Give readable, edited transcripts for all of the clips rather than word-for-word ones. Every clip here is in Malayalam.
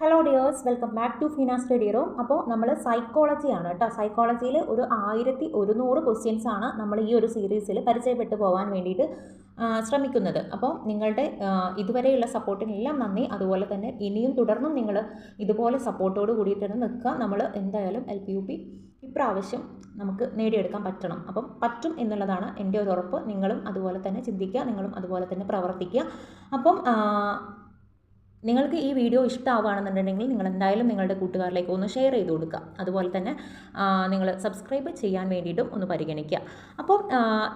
Hello dears, welcome back to Feena study room. അപ്പോൾ നമ്മൾ സൈക്കോളജിയാണ് കേട്ടോ. സൈക്കോളജിയിൽ ഒരു 1100 ക്വസ്റ്റ്യൻസ് ആണ് നമ്മൾ ഈ ഒരു സീരീസിൽ പരിചയപ്പെട്ടു പോകാൻ വേണ്ടിയിട്ട് ശ്രമിക്കുന്നത്. അപ്പോൾ നിങ്ങളുടെ ഇതുവരെയുള്ള സപ്പോർട്ടിനെല്ലാം നന്ദി. അതുപോലെ തന്നെ ഇനിയും തുടർന്നും നിങ്ങൾ ഇതുപോലെ സപ്പോർട്ടോട് കൂടിയിട്ട് തന്നെ നിൽക്കുക. നമ്മൾ എന്തായാലും LPUP ഇപ്രാവശ്യം നമുക്ക് നേടിയെടുക്കാൻ പറ്റണം. അപ്പം പറ്റും എന്നുള്ളതാണ് എൻ്റെ ഒരു ഉറപ്പ്. നിങ്ങളും അതുപോലെ തന്നെ ചിന്തിക്കുക, നിങ്ങളും അതുപോലെ തന്നെ പ്രവർത്തിക്കുക. അപ്പം നിങ്ങൾക്ക് ഈ വീഡിയോ ഇഷ്ടമാവുകയാണെന്നുണ്ടെങ്കിൽ നിങ്ങൾ എന്തായാലും നിങ്ങളുടെ കൂട്ടുകാരിലേക്ക് ഒന്ന് ഷെയർ ചെയ്ത് കൊടുക്കുക. അതുപോലെ തന്നെ നിങ്ങൾ സബ്സ്ക്രൈബ് ചെയ്യാൻ വേണ്ടിയിട്ടും ഒന്ന് പരിഗണിക്കുക. അപ്പം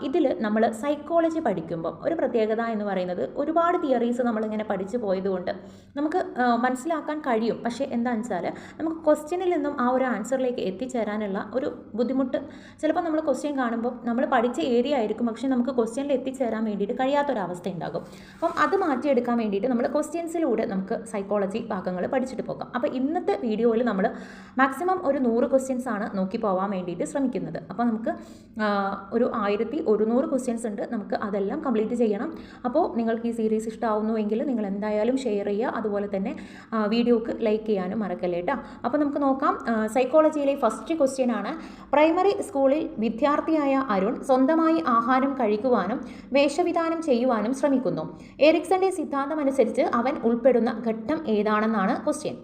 ഇതിൽ നമ്മൾ സൈക്കോളജി പഠിക്കുമ്പോൾ ഒരു പ്രത്യേകത എന്ന് പറയുന്നത്, ഒരുപാട് തിയറീസ് നമ്മളിങ്ങനെ പഠിച്ചു പോയതുകൊണ്ട് നമുക്ക് മനസ്സിലാക്കാൻ കഴിയും. പക്ഷേ എന്താണെന്ന് വെച്ചാൽ നമുക്ക് ക്വസ്റ്റ്യനിൽ നിന്നും ആ ഒരു ആൻസറിലേക്ക് എത്തിച്ചേരാനുള്ള ഒരു ബുദ്ധിമുട്ട്, ചിലപ്പോൾ നമ്മൾ ക്വസ്റ്റ്യൻ കാണുമ്പോൾ നമ്മൾ പഠിച്ച ഏരിയ ആയിരിക്കും, പക്ഷേ നമുക്ക് ക്വസ്റ്റ്യനിൽ എത്തിച്ചേരാൻ വേണ്ടിയിട്ട് കഴിയാത്തൊരവസ്ഥ ഉണ്ടാകും. അപ്പം അത് മാറ്റിയെടുക്കാൻ വേണ്ടിയിട്ട് നമ്മൾ ക്വസ്റ്റ്യൻസിലൂടെ നമുക്ക് സൈക്കോളജി ഭാഗങ്ങൾ പഠിച്ചിട്ട് പോകാം. അപ്പോൾ ഇന്നത്തെ വീഡിയോയിൽ നമ്മൾ മാക്സിമം ഒരു 100 ക്വസ്റ്റ്യൻസ് ആണ് നോക്കി പോകാൻ വേണ്ടിയിട്ട് ശ്രമിക്കുന്നത്. അപ്പോൾ നമുക്ക് ഒരു 1100 ക്വസ്റ്റ്യൻസ് ഉണ്ട്, നമുക്ക് അതെല്ലാം കംപ്ലീറ്റ് ചെയ്യണം. അപ്പോൾ നിങ്ങൾക്ക് ഈ സീരീസ് ഇഷ്ടമാവുന്നുവെങ്കിൽ നിങ്ങൾ എന്തായാലും ഷെയർ ചെയ്യുക. അതുപോലെ തന്നെ വീഡിയോക്ക് ലൈക്ക് ചെയ്യാനും മറക്കല്ലേ കേട്ടോ. അപ്പോൾ നമുക്ക് നോക്കാം. സൈക്കോളജിയിലെ ഫസ്റ്റ് ക്വസ്റ്റ്യൻ ആണ്: പ്രൈമറി സ്കൂളിൽ വിദ്യാർത്ഥിയായ അരുൺ സ്വന്തമായി ആഹാരം കഴിക്കുവാനും വേഷവിധാനം ചെയ്യുവാനും ശ്രമിക്കുന്നു. എറിക്സന്റെ സിദ്ധാന്തം അനുസരിച്ച് അവൻ ഉൾപ്പെടുന്ന ഘട്ടം ഏതാണെന്നാണ് ക്വസ്റ്റ്യൻ.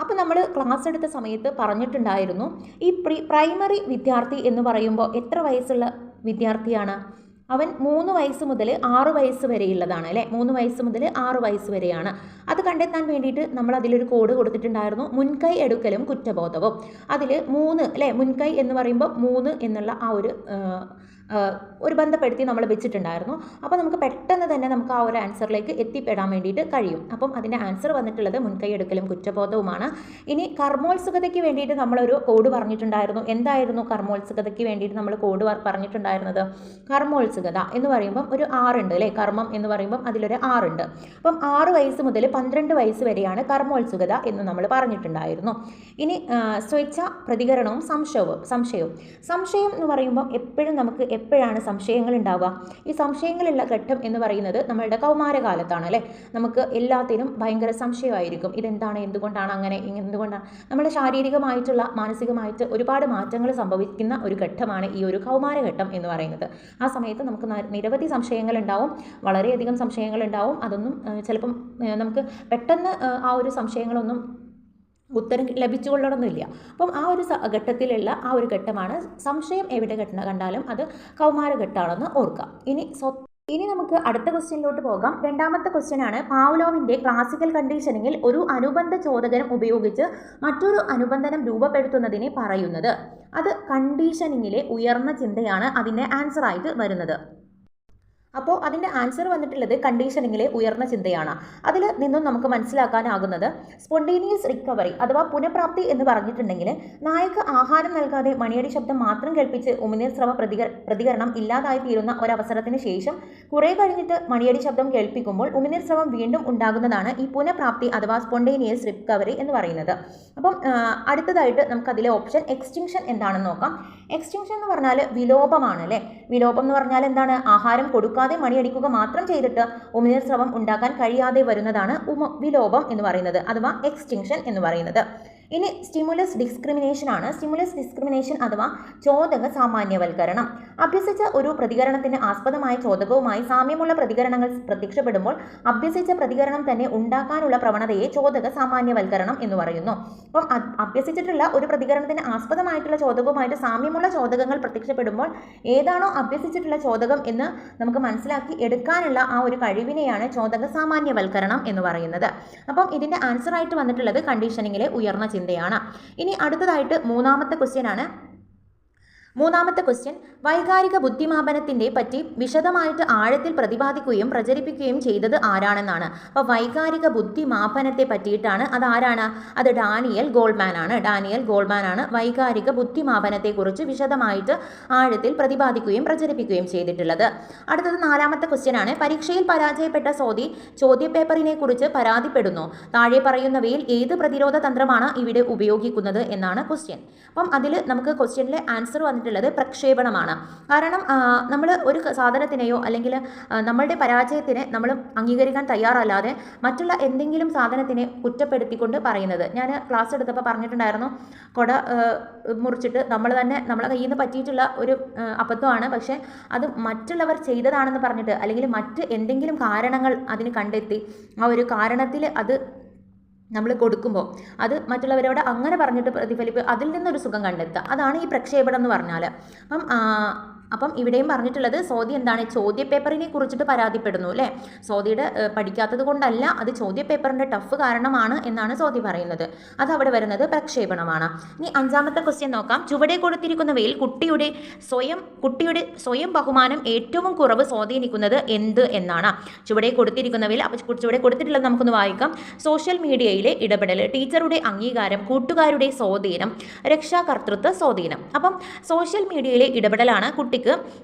അപ്പോൾ നമ്മൾ ക്ലാസ് എടുത്ത സമയത്ത് പറഞ്ഞിട്ടുണ്ടായിരുന്നു, ഈ പ്രൈമറി വിദ്യാർത്ഥി എന്ന് പറയുമ്പോൾ എത്ര വയസ്സുള്ള വിദ്യാർത്ഥിയാണ്? അവൻ 3 വയസ്സ് മുതൽ 6 വയസ്സ് വരെയുള്ളതാണ് അല്ലേ. 3 വയസ്സ് മുതൽ 6 വയസ്സ് വരെയാണ്. അത് കണ്ടെത്താൻ വേണ്ടിയിട്ട് നമ്മൾ അതിലൊരു കോഡ് കൊടുത്തിട്ടുണ്ടായിരുന്നു: മുൻകൈ എടുക്കലും കുറ്റബോധവും. അതിൽ 3 അല്ലേ, മുൻകൈ എന്ന് പറയുമ്പോൾ 3 എന്നുള്ള ആ ഒരു ബന്ധപ്പെടുത്തി നമ്മൾ വെച്ചിട്ടുണ്ടായിരുന്നു. അപ്പോൾ നമുക്ക് പെട്ടെന്ന് തന്നെ നമുക്ക് ആ ഒരു ആൻസറിലേക്ക് എത്തിപ്പെടാൻ വേണ്ടിയിട്ട് കഴിയും. അപ്പം അതിൻ്റെ ആൻസർ വന്നിട്ടുള്ളത് മുൻകൈ എടുക്കലും കുറ്റബോധവുമാണ്. ഇനി കർമ്മോത്സുകതയ്ക്ക് വേണ്ടിയിട്ട് നമ്മളൊരു കോഡ് പറഞ്ഞിട്ടുണ്ടായിരുന്നു. എന്തായിരുന്നു കർമ്മോത്സുകതയ്ക്ക് വേണ്ടിയിട്ട് നമ്മൾ കോഡ് പറഞ്ഞിട്ടുണ്ടായിരുന്നത്? കർമ്മോത്സുകത എന്ന് പറയുമ്പം ഒരു 6 ഉണ്ട് അല്ലേ. കർമ്മം എന്ന് പറയുമ്പം അതിലൊരു 6 ഉണ്ട്. അപ്പം 6 വയസ്സ് മുതൽ 12 വയസ്സ് വരെയാണ് കർമ്മോത്സുകത എന്ന് നമ്മൾ പറഞ്ഞിട്ടുണ്ടായിരുന്നു. ഇനി സ്വേച്ഛ പ്രതികരണവും സംശയം എന്ന് പറയുമ്പം എപ്പോഴും നമുക്ക് എപ്പോഴാണ് സംശയങ്ങൾ ഉണ്ടാവുക? ഈ സംശയങ്ങളുള്ള ഘട്ടം എന്ന് പറയുന്നത് നമ്മളുടെ കൗമാരകാലത്താണ് അല്ലേ. നമുക്ക് എല്ലാത്തിനും ഭയങ്കര സംശയമായിരിക്കും. ഇതെന്താണ്, എന്തുകൊണ്ടാണ് അങ്ങനെ, എന്തുകൊണ്ടാണ്? നമ്മുടെ ശാരീരികമായിട്ടുള്ള മാനസികമായിട്ട് ഒരുപാട് മാറ്റങ്ങൾ സംഭവിക്കുന്ന ഒരു ഘട്ടമാണ് ഈ ഒരു കൗമാരഘട്ടം എന്ന് പറയുന്നത്. ആ സമയത്ത് നമുക്ക് നിരവധി സംശയങ്ങൾ ഉണ്ടാവും, വളരെയധികം സംശയങ്ങൾ ഉണ്ടാവും. അതൊന്നും ചിലപ്പം നമുക്ക് പെട്ടെന്ന് ആ ഒരു സംശയങ്ങളൊന്നും ഉത്തരം ലഭിച്ചുകൊള്ളണമെന്നില്ല. അപ്പം ആ ഒരു ഘട്ടത്തിലുള്ള ആ ഒരു ഘട്ടമാണ് സംശയം. എവിടെ കണ്ടാലും അത് കൗമാരഘട്ടമാണെന്ന് ഓർക്കാം. ഇനി നമുക്ക് അടുത്ത ക്വസ്റ്റ്യനിലോട്ട് പോകാം. രണ്ടാമത്തെ ക്വസ്റ്റ്യൻ ആണ്: പാവ്ലോവിൻ്റെ ക്ലാസിക്കൽ കണ്ടീഷനിങ്ങിൽ ഒരു അനുബന്ധ ചോദകനം ഉപയോഗിച്ച് മറ്റൊരു അനുബന്ധനം രൂപപ്പെടുത്തുന്നതിനെ പറയുന്നത്. അത് കണ്ടീഷനിങ്ങിലെ ഉയർന്ന ചിന്തയാണ് അതിൻ്റെ ആൻസറായിട്ട് വരുന്നത്. അപ്പോൾ അതിൻ്റെ ആൻസർ വന്നിട്ടുള്ളത് കണ്ടീഷനിങ്ങിലെ ഉയർന്ന ചിന്തയാണ്. അതിൽ നിന്നും നമുക്ക് മനസ്സിലാക്കാനാകുന്നത്, സ്പോണ്ടേനിയസ് റിക്കവറി അഥവാ പുനഃപ്രാപ്തി എന്ന് പറഞ്ഞിട്ടുണ്ടെങ്കിൽ, നായക്ക് ആഹാരം നൽകാതെ മണിയടി ശബ്ദം മാത്രം കേൾപ്പിച്ച് ഉമിനീർസ്രവ പ്രതികരണം ഇല്ലാതായി തീരുന്ന ഒരവസരത്തിന് ശേഷം കുറേ കഴിഞ്ഞിട്ട് മണിയടി ശബ്ദം കേൾപ്പിക്കുമ്പോൾ ഉമിനീർസ്രവം വീണ്ടും ഉണ്ടാകുന്നതാണ് ഈ പുനഃപ്രാപ്തി അഥവാ സ്പോണ്ടേനിയസ് റിക്കവറി എന്ന് പറയുന്നത്. അപ്പം അടുത്തതായിട്ട് നമുക്കതിലെ ഓപ്ഷൻ എക്സ്റ്റിങ്ഷൻ എന്താണെന്ന് നോക്കാം. എക്സ്റ്റിങ്ഷൻ എന്ന് പറഞ്ഞാൽ വിലോപമാണ് അല്ലേ. വിലോപം എന്ന് പറഞ്ഞാൽ എന്താണ്? ആഹാരം കൊടുക്കാതെ മണിയടിക്കുക മാത്രം ചെയ്തിട്ട് ഉമിനീർസ്രവം ഉണ്ടാക്കാൻ കഴിയാതെ വരുന്നതാണ് വിലോപം എന്ന് പറയുന്നത്, അഥവാ എക്സ്റ്റിങ്ഷൻ എന്ന് പറയുന്നത്. ഇനി സ്റ്റിമുലസ് ഡിസ്ക്രിമിനേഷൻ ആണ്. സ്റ്റിമുലസ് ഡിസ്ക്രിമിനേഷൻ അഥവാ ചോദക സാമാന്യവൽക്കരണം. അഭ്യസിച്ച ഒരു പ്രതികരണത്തിന് ആസ്പദമായ ചോദകവുമായി സാമ്യമുള്ള പ്രതികരണങ്ങൾ പ്രത്യക്ഷപ്പെടുമ്പോൾ അഭ്യസിച്ച പ്രതികരണം തന്നെ ഉണ്ടാക്കാനുള്ള പ്രവണതയെ ചോദക സാമാന്യവൽക്കരണം എന്ന് പറയുന്നു. അപ്പം അഭ്യസിച്ചിട്ടുള്ള ഒരു പ്രതികരണത്തിന് ആസ്പദമായിട്ടുള്ള ചോദകവുമായിട്ട് സാമ്യമുള്ള ചോദകങ്ങൾ പ്രത്യക്ഷപ്പെടുമ്പോൾ ഏതാണോ അഭ്യസിച്ചിട്ടുള്ള ചോദകം എന്ന് നമുക്ക് മനസ്സിലാക്കി എടുക്കാനുള്ള ആ ഒരു കഴിവിനെയാണ് ചോദക സാമാന്യവൽക്കരണം എന്ന് പറയുന്നത്. അപ്പം ഇതിൻ്റെ ആൻസറായിട്ട് വന്നിട്ടുള്ളത് കണ്ടീഷനിങ്ങിലെ ഉയർന്ന ചിന്തയാണ്. ഇനി അടുത്തതായിട്ട് മൂന്നാമത്തെ ക്വസ്റ്റ്യൻ വൈകാരിക ബുദ്ധിമാപനത്തിൻ്റെ പറ്റി വിശദമായിട്ട് ആഴത്തിൽ പ്രതിപാദിക്കുകയും പ്രചരിപ്പിക്കുകയും ചെയ്തത് ആരാണെന്നാണ്. അപ്പോൾ വൈകാരിക ബുദ്ധിമാപനത്തെ പറ്റിയിട്ടാണ്. അത് ആരാണ്? അത് ഡാനിയൽ ഗോൾഡ്മാൻ ആണ് വൈകാരിക ബുദ്ധിമാപനത്തെക്കുറിച്ച് വിശദമായിട്ട് ആഴത്തിൽ പ്രതിപാദിക്കുകയും പ്രചരിപ്പിക്കുകയും ചെയ്തിട്ടുള്ളത്. അടുത്തത് നാലാമത്തെ ക്വസ്റ്റ്യൻ ആണ്: പരീക്ഷയിൽ പരാജയപ്പെട്ട സോദി ചോദ്യപേപ്പറിനെ കുറിച്ച് പരാതിപ്പെടുന്നു. താഴെ പറയുന്നവയിൽ ഏത് പ്രതിരോധ തന്ത്രമാണ് ഇവിടെ ഉപയോഗിക്കുന്നത് എന്നാണ് ക്വസ്റ്റ്യൻ. അപ്പം അതിൽ നമുക്ക് ക്വസ്റ്റ്യനിലെ ആൻസർ പറഞ്ഞിട്ടുള്ളത് പ്രക്ഷേപണമാണ്. കാരണം നമ്മൾ ഒരു സാധനത്തിനെയോ അല്ലെങ്കിൽ നമ്മളുടെ പരാജയത്തിനെ നമ്മൾ അംഗീകരിക്കാൻ തയ്യാറല്ലാതെ മറ്റുള്ള എന്തെങ്കിലും സാധനത്തിനെ കുറ്റപ്പെടുത്തിക്കൊണ്ട് പറയുന്നത്. ഞാൻ ക്ലാസ് എടുത്തപ്പോൾ പറഞ്ഞിട്ടുണ്ടായിരുന്നു, കൊട മുറിച്ചിട്ട് നമ്മളെ കയ്യിൽ നിന്ന് പറ്റിയിട്ടുള്ള ഒരു അബദ്ധമാണ്, പക്ഷേ അത് മറ്റുള്ളവർ ചെയ്തതാണെന്ന് പറഞ്ഞിട്ട് അല്ലെങ്കിൽ മറ്റ് എന്തെങ്കിലും കാരണങ്ങൾ അതിന് കണ്ടെത്തി ആ ഒരു കാരണത്തിൽ അത് നമ്മൾ കൊടുക്കുമ്പോൾ അത് മറ്റുള്ളവരോട് അങ്ങനെ പറഞ്ഞിട്ട് പ്രതിഫലിപ്പ് അതിൽ നിന്നൊരു സുഖം കണ്ടെത്തുക, അതാണ് ഈ പ്രക്ഷേപണം എന്ന് പറഞ്ഞാൽ. അപ്പം ഇവിടെയും പറഞ്ഞിട്ടുള്ളത് സോദി എന്താണ്, ചോദ്യപേപ്പറിനെ കുറിച്ചിട്ട് പരാതിപ്പെടുന്നു അല്ലേ. സോദിയുടെ പഠിക്കാത്തത് കൊണ്ടല്ല, അത് ചോദ്യപേപ്പറിൻ്റെ ടഫ് കാരണമാണ് എന്നാണ് സോദി പറയുന്നത്. അത് അവിടെ വരുന്നത് പ്രക്ഷേപണമാണ്. ഇനി 5ാമത്തെ ക്വസ്റ്റ്യൻ നോക്കാം. ചുവടെ കൊടുത്തിരിക്കുന്നവയിൽ കുട്ടിയുടെ സ്വയം ബഹുമാനം ഏറ്റവും കുറവ് സ്വാധീനിക്കുന്നത് എന്ത് എന്നാണ്. ചുവടെ കൊടുത്തിരിക്കുന്നവയിൽ, അപ്പോൾ ചുവടെ കൊടുത്തിട്ടുള്ളത് നമുക്കൊന്ന് വായിക്കാം. സോഷ്യൽ മീഡിയയിലെ ഇടപെടൽ, ടീച്ചറുടെ അംഗീകാരം, കൂട്ടുകാരുടെ സ്വാധീനം, രക്ഷാകർതൃത്വ സ്വാധീനം. അപ്പം സോഷ്യൽ മീഡിയയിലെ ഇടപെടലാണ് കുട്ടിക്ക്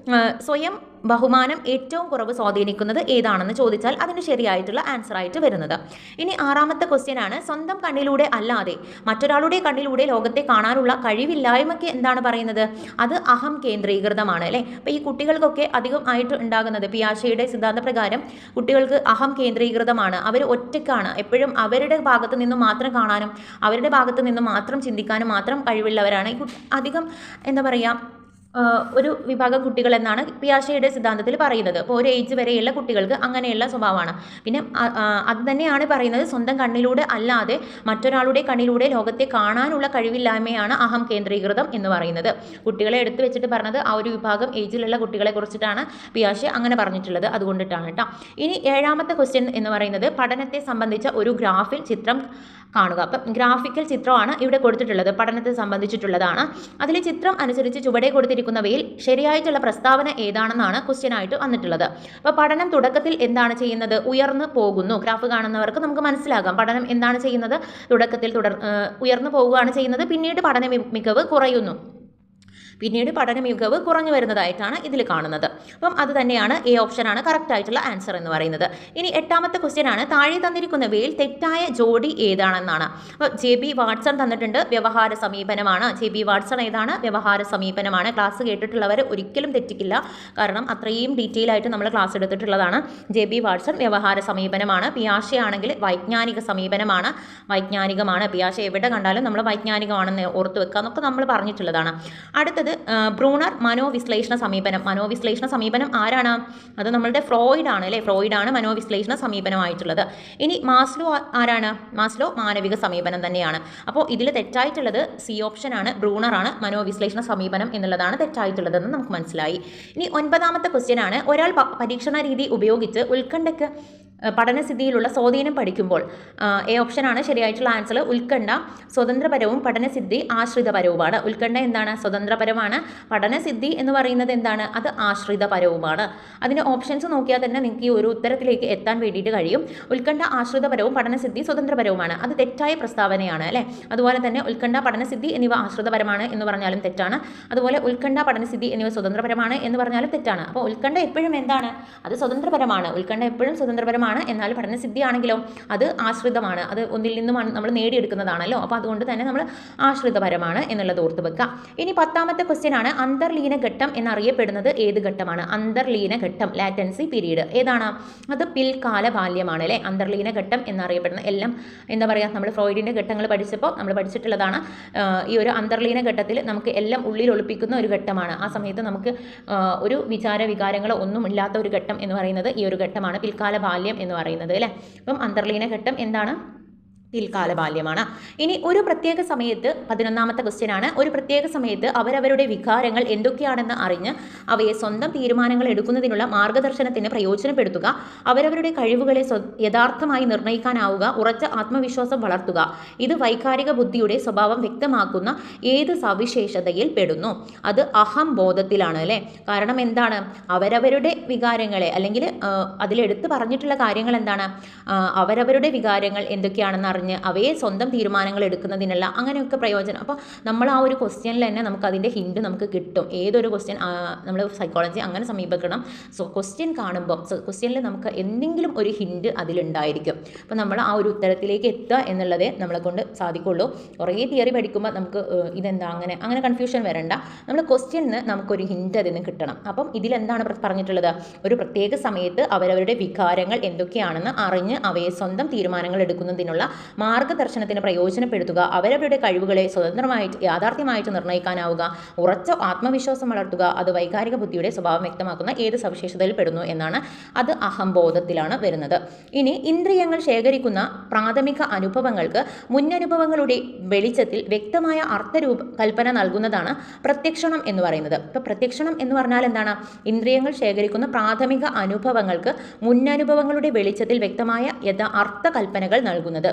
സ്വയം ബഹുമാനം ഏറ്റവും കുറവ് സ്വാധീനിക്കുന്നത് ഏതാണെന്ന് ചോദിച്ചാൽ അതിന് ശരിയായിട്ടുള്ള ആൻസർ ആയിട്ട് വരുന്നത്. ഇനി 6ാമത്തെ ക്വസ്റ്റ്യൻ ആണ്. സ്വന്തം കണ്ണിലൂടെ അല്ലാതെ മറ്റൊരാളുടെ കണ്ണിലൂടെ ലോകത്തെ കാണാനുള്ള കഴിവില്ലായ്മയ്ക്ക് എന്താണ് പറയുന്നത്? അത് അഹം കേന്ദ്രീകൃതമാണ് അല്ലേ. അപ്പോൾ ഈ കുട്ടികൾക്കൊക്കെ അധികം ആയിട്ട് ഉണ്ടാകുന്നത് പിയാഷെയുടെ സിദ്ധാന്ത പ്രകാരം കുട്ടികൾക്ക് അഹം കേന്ദ്രീകൃതമാണ്. അവർ ഒറ്റയ്ക്കാണ്, എപ്പോഴും അവരുടെ ഭാഗത്ത് നിന്നും മാത്രം കാണാനും അവരുടെ ഭാഗത്ത് നിന്നും മാത്രം ചിന്തിക്കാനും മാത്രം കഴിവുള്ളവരാണ് അധികം എന്താ പറയുക ഒരു വിഭാഗം കുട്ടികൾ എന്നാണ് പിയാഷെയുടെ സിദ്ധാന്തത്തിൽ പറയുന്നത്. അപ്പോൾ ഒരു ഏജ് വരെയുള്ള കുട്ടികൾക്ക് അങ്ങനെയുള്ള സ്വഭാവമാണ്. പിന്നെ അത് തന്നെയാണ് പറയുന്നത്, സ്വന്തം കണ്ണിലൂടെ അല്ലാതെ മറ്റൊരാളുടെ കണ്ണിലൂടെ ലോകത്തെ കാണാനുള്ള കഴിവില്ലായ്മയാണ് അഹം കേന്ദ്രീകൃതം എന്ന് പറയുന്നത്. കുട്ടികളെ എടുത്തു വെച്ചിട്ട് പറഞ്ഞത് ആ ഒരു വിഭാഗം ഏജിലുള്ള കുട്ടികളെ കുറിച്ചിട്ടാണ് പിയാഷെ അങ്ങനെ പറഞ്ഞിട്ടുള്ളത്, അതുകൊണ്ടിട്ടാണ് കേട്ടോ. ഇനി 7ാമത്തെ ക്വസ്റ്റ്യൻ എന്ന് പറയുന്നത് പഠനത്തെ സംബന്ധിച്ച ഒരു ഗ്രാഫിൽ ചിത്രം കാണുക. അപ്പം ഗ്രാഫിക്കൽ ചിത്രമാണ് ഇവിടെ കൊടുത്തിട്ടുള്ളത്, പഠനത്തെ സംബന്ധിച്ചിട്ടുള്ളതാണ്. അതിൽ ചിത്രം അനുസരിച്ച് ചുവടെ കൊടുത്തിരിക്കുന്നവയിൽ ശരിയായിട്ടുള്ള പ്രസ്താവന ഏതാണെന്നാണ് ക്വസ്റ്റ്യൻ ആയിട്ട് വന്നിട്ടുള്ളത്. അപ്പോൾ പഠനം തുടക്കത്തിൽ എന്താണ് ചെയ്യുന്നത്? ഉയർന്നു പോകുന്നു. ഗ്രാഫ് കാണുന്നവർക്ക് നമുക്ക് മനസ്സിലാകാം പഠനം എന്താണ് ചെയ്യുന്നത്, തുടക്കത്തിൽ ഉയർന്നു പോവുകയാണ് ചെയ്യുന്നത്, പിന്നീട് പഠന മികവ് കുറയുന്നു, പിന്നീട് പഠന മികവ് കുറഞ്ഞു വരുന്നതായിട്ടാണ് ഇതിൽ കാണുന്നത്. അപ്പം അത് തന്നെയാണ് എ ഓപ്ഷനാണ് കറക്റ്റ് ആയിട്ടുള്ള ആൻസർ എന്ന് പറയുന്നത്. ഇനി 8ാമത്തെ ക്വസ്റ്റ്യൻ ആണ്. താഴെ തന്നിരിക്കുന്നവയിൽ തെറ്റായ ജോഡി ഏതാണെന്നാണ്. അപ്പോൾ JB വാട്സൺ തന്നിട്ടുണ്ട്, വ്യവഹാര സമീപനമാണ്. JB വാട്സൺ ഏതാണ്? വ്യവഹാര സമീപനമാണ്. ക്ലാസ് കേട്ടിട്ടുള്ളവർ ഒരിക്കലും തെറ്റിക്കില്ല, കാരണം അത്രയും ഡീറ്റെയിൽ ആയിട്ട് നമ്മൾ ക്ലാസ് എടുത്തിട്ടുള്ളതാണ്. JB വാട്സൺ വ്യവഹാര സമീപനമാണ്. പിയാഷെ ആണെങ്കിൽ വൈജ്ഞാനിക സമീപനമാണ്, വൈജ്ഞാനികമാണ്. പിയാഷെ എവിടെ കണ്ടാലും നമ്മൾ വൈജ്ഞാനികമാണെന്ന് ഓർത്ത് വെക്കുക എന്നൊക്കെ നമ്മൾ പറഞ്ഞിട്ടുള്ളതാണ്. അടുത്തത് ബ്രൂണർ മനോവിശ്ലേഷണ സമീപനം. മനോവിശ്ലേഷണ സമീപനം ആരാണ്? അത് നമ്മളുടെ ഫ്രോയിഡ് ആണ് അല്ലേ. ഫ്രോയിഡ് ആണ് മനോവിശ്ലേഷണ സമീപനമായിട്ടുള്ളത്. ഇനി മാസ്ലോ ആരാണ്? മാസ്ലോ മാനവിക സമീപനം തന്നെയാണ്. അപ്പോൾ ഇതിൽ തെറ്റായിട്ടുള്ളത് സി ഓപ്ഷൻ ആണ്, ബ്രൂണർ ആണ് മനോവിശ്ലേഷണ സമീപനം എന്നുള്ളതാണ് തെറ്റായിട്ടുള്ളതെന്ന് നമുക്ക് മനസ്സിലായി. ഇനി 9ാമത്തെ ക്വസ്റ്റ്യൻ ആണ്. ഒരാൾ പരീക്ഷണ രീതി ഉപയോഗിച്ച് ഉത്കണ്ഠയ്ക്ക് പഠനസിദ്ധിയിലുള്ള സ്വാധീനം പഠിക്കുമ്പോൾ എ ഓപ്ഷനാണ് ശരിയായിട്ടുള്ള ആൻസർ. ഉത്കണ്ഠ സ്വതന്ത്രപരവും പഠനസിദ്ധി ആശ്രിതപരവുമാണ്. ഉത്കണ്ഠ എന്താണ്? സ്വതന്ത്രപരമാണ്. പഠനസിദ്ധി എന്ന് പറയുന്നത് എന്താണ്? അത് ആശ്രിതപരവുമാണ്. അതിന് ഓപ്ഷൻസ് നോക്കിയാൽ തന്നെ നിങ്ങൾക്ക് ഈ ഒരു ഉത്തരത്തിലേക്ക് എത്താൻ വേണ്ടിയിട്ട് കഴിയും. ഉത്കണ്ഠ ആശ്രിതപരവും പഠനസിദ്ധി സ്വതന്ത്രപരവുമാണ്. അത് തെറ്റായ പ്രസ്താവനയാണ് അല്ലേ. അതുപോലെ തന്നെ ഉത്കണ്ഠ പഠനസിദ്ധി എന്നിവ ആശ്രിതപരമാണ് എന്ന് പറഞ്ഞാലും തെറ്റാണ്. അതുപോലെ ഉത്കണ്ഠ പഠനസിദ്ധി എന്നിവ സ്വതന്ത്രപരമാണ് എന്ന് പറഞ്ഞാലും തെറ്റാണ്. അപ്പോൾ ഉത്കണ്ഠ എപ്പോഴും എന്താണ്? അത് സ്വതന്ത്രപരമാണ്. ഉത്കണ്ഠ എപ്പോഴും സ്വതന്ത്രപരമാണ്. എന്നാൽ പഠനസിദ്ധി ആണെങ്കിലോ അത് ആശ്രിതമാണ്, അത് ഒന്നിൽ നിന്നുമാണ് നമ്മൾ നേടിയെടുക്കുന്നതാണല്ലോ. അപ്പോൾ അതുകൊണ്ട് തന്നെ നമ്മൾ ആശ്രിതപരമാണ് എന്നുള്ളത് ഓർത്ത് വെക്കുക. ഇനി 10ാമത്തെ ക്വസ്റ്റ്യൻ ആണ്. അന്തർലീന ഘട്ടം എന്നറിയപ്പെടുന്നത് ഏത് ഘട്ടമാണ്? അന്തർലീന ഘട്ടം, ലാറ്റൻസി പീരീഡ് ഏതാണ്? അത് പിൽക്കാല ബാല്യമാണ് അല്ലേ. അന്തർലീന ഘട്ടം എന്നറിയപ്പെടുന്ന എല്ലാം എന്താ പറയുക, നമ്മൾ ഫ്രോയിഡിൻ്റെ ഘട്ടങ്ങൾ പഠിച്ചപ്പോൾ നമ്മൾ പഠിച്ചിട്ടുള്ളതാണ്. ഈ ഒരു അന്തർലീന ഘട്ടത്തിൽ നമുക്ക് എല്ലാം ഉള്ളിൽ ഒളിപ്പിക്കുന്ന ഒരു ഘട്ടമാണ്. ആ സമയത്ത് നമുക്ക് ഒരു വികാരങ്ങളോ ഒന്നും ഇല്ലാത്ത ഒരു ഘട്ടം എന്ന് പറയുന്നത് ഈ ഒരു ഘട്ടമാണ്, പിൽക്കാല ബാല്യം എന്ന് പറയുന്നത് അല്ലേ. അപ്പം അന്തർലീന ഘട്ടം എന്താണ്? പിൽക്കാല ബാല്യമാണ്. ഇനി ഒരു പ്രത്യേക സമയത്ത് 11ാമത്തെ ക്വസ്റ്റ്യൻ ആണ്. ഒരു പ്രത്യേക സമയത്ത് അവരവരുടെ വികാരങ്ങൾ എന്തൊക്കെയാണെന്ന് അറിഞ്ഞ് അവയെ സ്വന്തം തീരുമാനങ്ങൾ എടുക്കുന്നതിനുള്ള മാർഗദർശനത്തിന് പ്രയോജനപ്പെടുത്തുക, അവരവരുടെ കഴിവുകളെ യഥാർത്ഥമായി നിർണ്ണയിക്കാനാവുക, ഉറച്ച ആത്മവിശ്വാസം വളർത്തുക. ഇത് വൈകാരിക ബുദ്ധിയുടെ സ്വഭാവം വ്യക്തമാക്കുന്ന ഏത് സവിശേഷതയിൽ പെടുന്നു? അത് അഹംബോധത്തിലാണ് അല്ലേ. കാരണം എന്താണ്? അവരവരുടെ വികാരങ്ങളെ അല്ലെങ്കിൽ അതിലെടുത്ത് പറഞ്ഞിട്ടുള്ള കാര്യങ്ങൾ എന്താണ്? അവരവരുടെ വികാരങ്ങൾ എന്തൊക്കെയാണെന്ന് അറിഞ്ഞ് അവയെ സ്വന്തം തീരുമാനങ്ങൾ എടുക്കുന്നതിനുള്ള അങ്ങനെയൊക്കെ പ്രയോജനം. അപ്പോൾ നമ്മൾ ആ ഒരു ക്വസ്റ്റ്യനിൽ തന്നെ നമുക്ക് അതിൻ്റെ ഹിൻഡ് നമുക്ക് കിട്ടും. ഏതൊരു ക്വസ്റ്റ്യൻ നമ്മൾ സൈക്കോളജി അങ്ങനെ സമീപിക്കണം. സോ ക്വസ്റ്റ്യൻ കാണുമ്പോൾ ക്വസ്റ്റ്യനിൽ നമുക്ക് എന്തെങ്കിലും ഒരു ഹിൻഡ് അതിലുണ്ടായിരിക്കും. അപ്പോൾ നമ്മൾ ആ ഒരു ഉത്തരത്തിലേക്ക് എത്തുക എന്നുള്ളതേ നമ്മളെ കൊണ്ട് സാധിക്കുള്ളൂ. കുറേ തിയറി പഠിക്കുമ്പോൾ നമുക്ക് ഇതെന്താ അങ്ങനെ കൺഫ്യൂഷൻ വരണ്ട. നമ്മൾ ക്വസ്റ്റ്യനിൽ നമുക്കൊരു ഹിൻഡ് അതിൽ നിന്ന് കിട്ടണം. അപ്പം ഇതിലെന്താണ് പറഞ്ഞിട്ടുള്ളത്? ഒരു പ്രത്യേക സമയത്ത് അവരവരുടെ വികാരങ്ങൾ എന്തൊക്കെയാണെന്ന് അറിഞ്ഞ് അവയെ സ്വന്തം തീരുമാനങ്ങൾ എടുക്കുന്നതിനുള്ള മാർഗ്ഗദർശനത്തിന് പ്രയോജനപ്പെടുത്തുക, അവരവരുടെ കഴിവുകളെ സ്വതന്ത്രമായിട്ട് യാഥാർത്ഥ്യമായിട്ട് നിർണ്ണയിക്കാനാവുക, ഉറച്ച ആത്മവിശ്വാസം വളർത്തുക, അത് വൈകാരിക ബുദ്ധിയുടെ സ്വഭാവം വ്യക്തമാക്കുന്ന ഏത് സവിശേഷതയിൽ പെടുന്നു എന്നാണ്. അത് അഹംബോധത്തിലാണ് വരുന്നത്. ഇനി ഇന്ദ്രിയങ്ങൾ ശേഖരിക്കുന്ന പ്രാഥമിക അനുഭവങ്ങൾക്ക് മുന്നനുഭവങ്ങളുടെ വെളിച്ചത്തിൽ വ്യക്തമായ കൽപ്പന നൽകുന്നതാണ് പ്രത്യക്ഷണം എന്ന് പറയുന്നത്. ഇപ്പോൾ പ്രത്യക്ഷണം എന്ന് പറഞ്ഞാൽ എന്താണ്? ഇന്ദ്രിയങ്ങൾ ശേഖരിക്കുന്ന പ്രാഥമിക അനുഭവങ്ങൾക്ക് മുന്നനുഭവങ്ങളുടെ വെളിച്ചത്തിൽ വ്യക്തമായ അർത്ഥകൽപ്പനകൾ നൽകുന്നത്.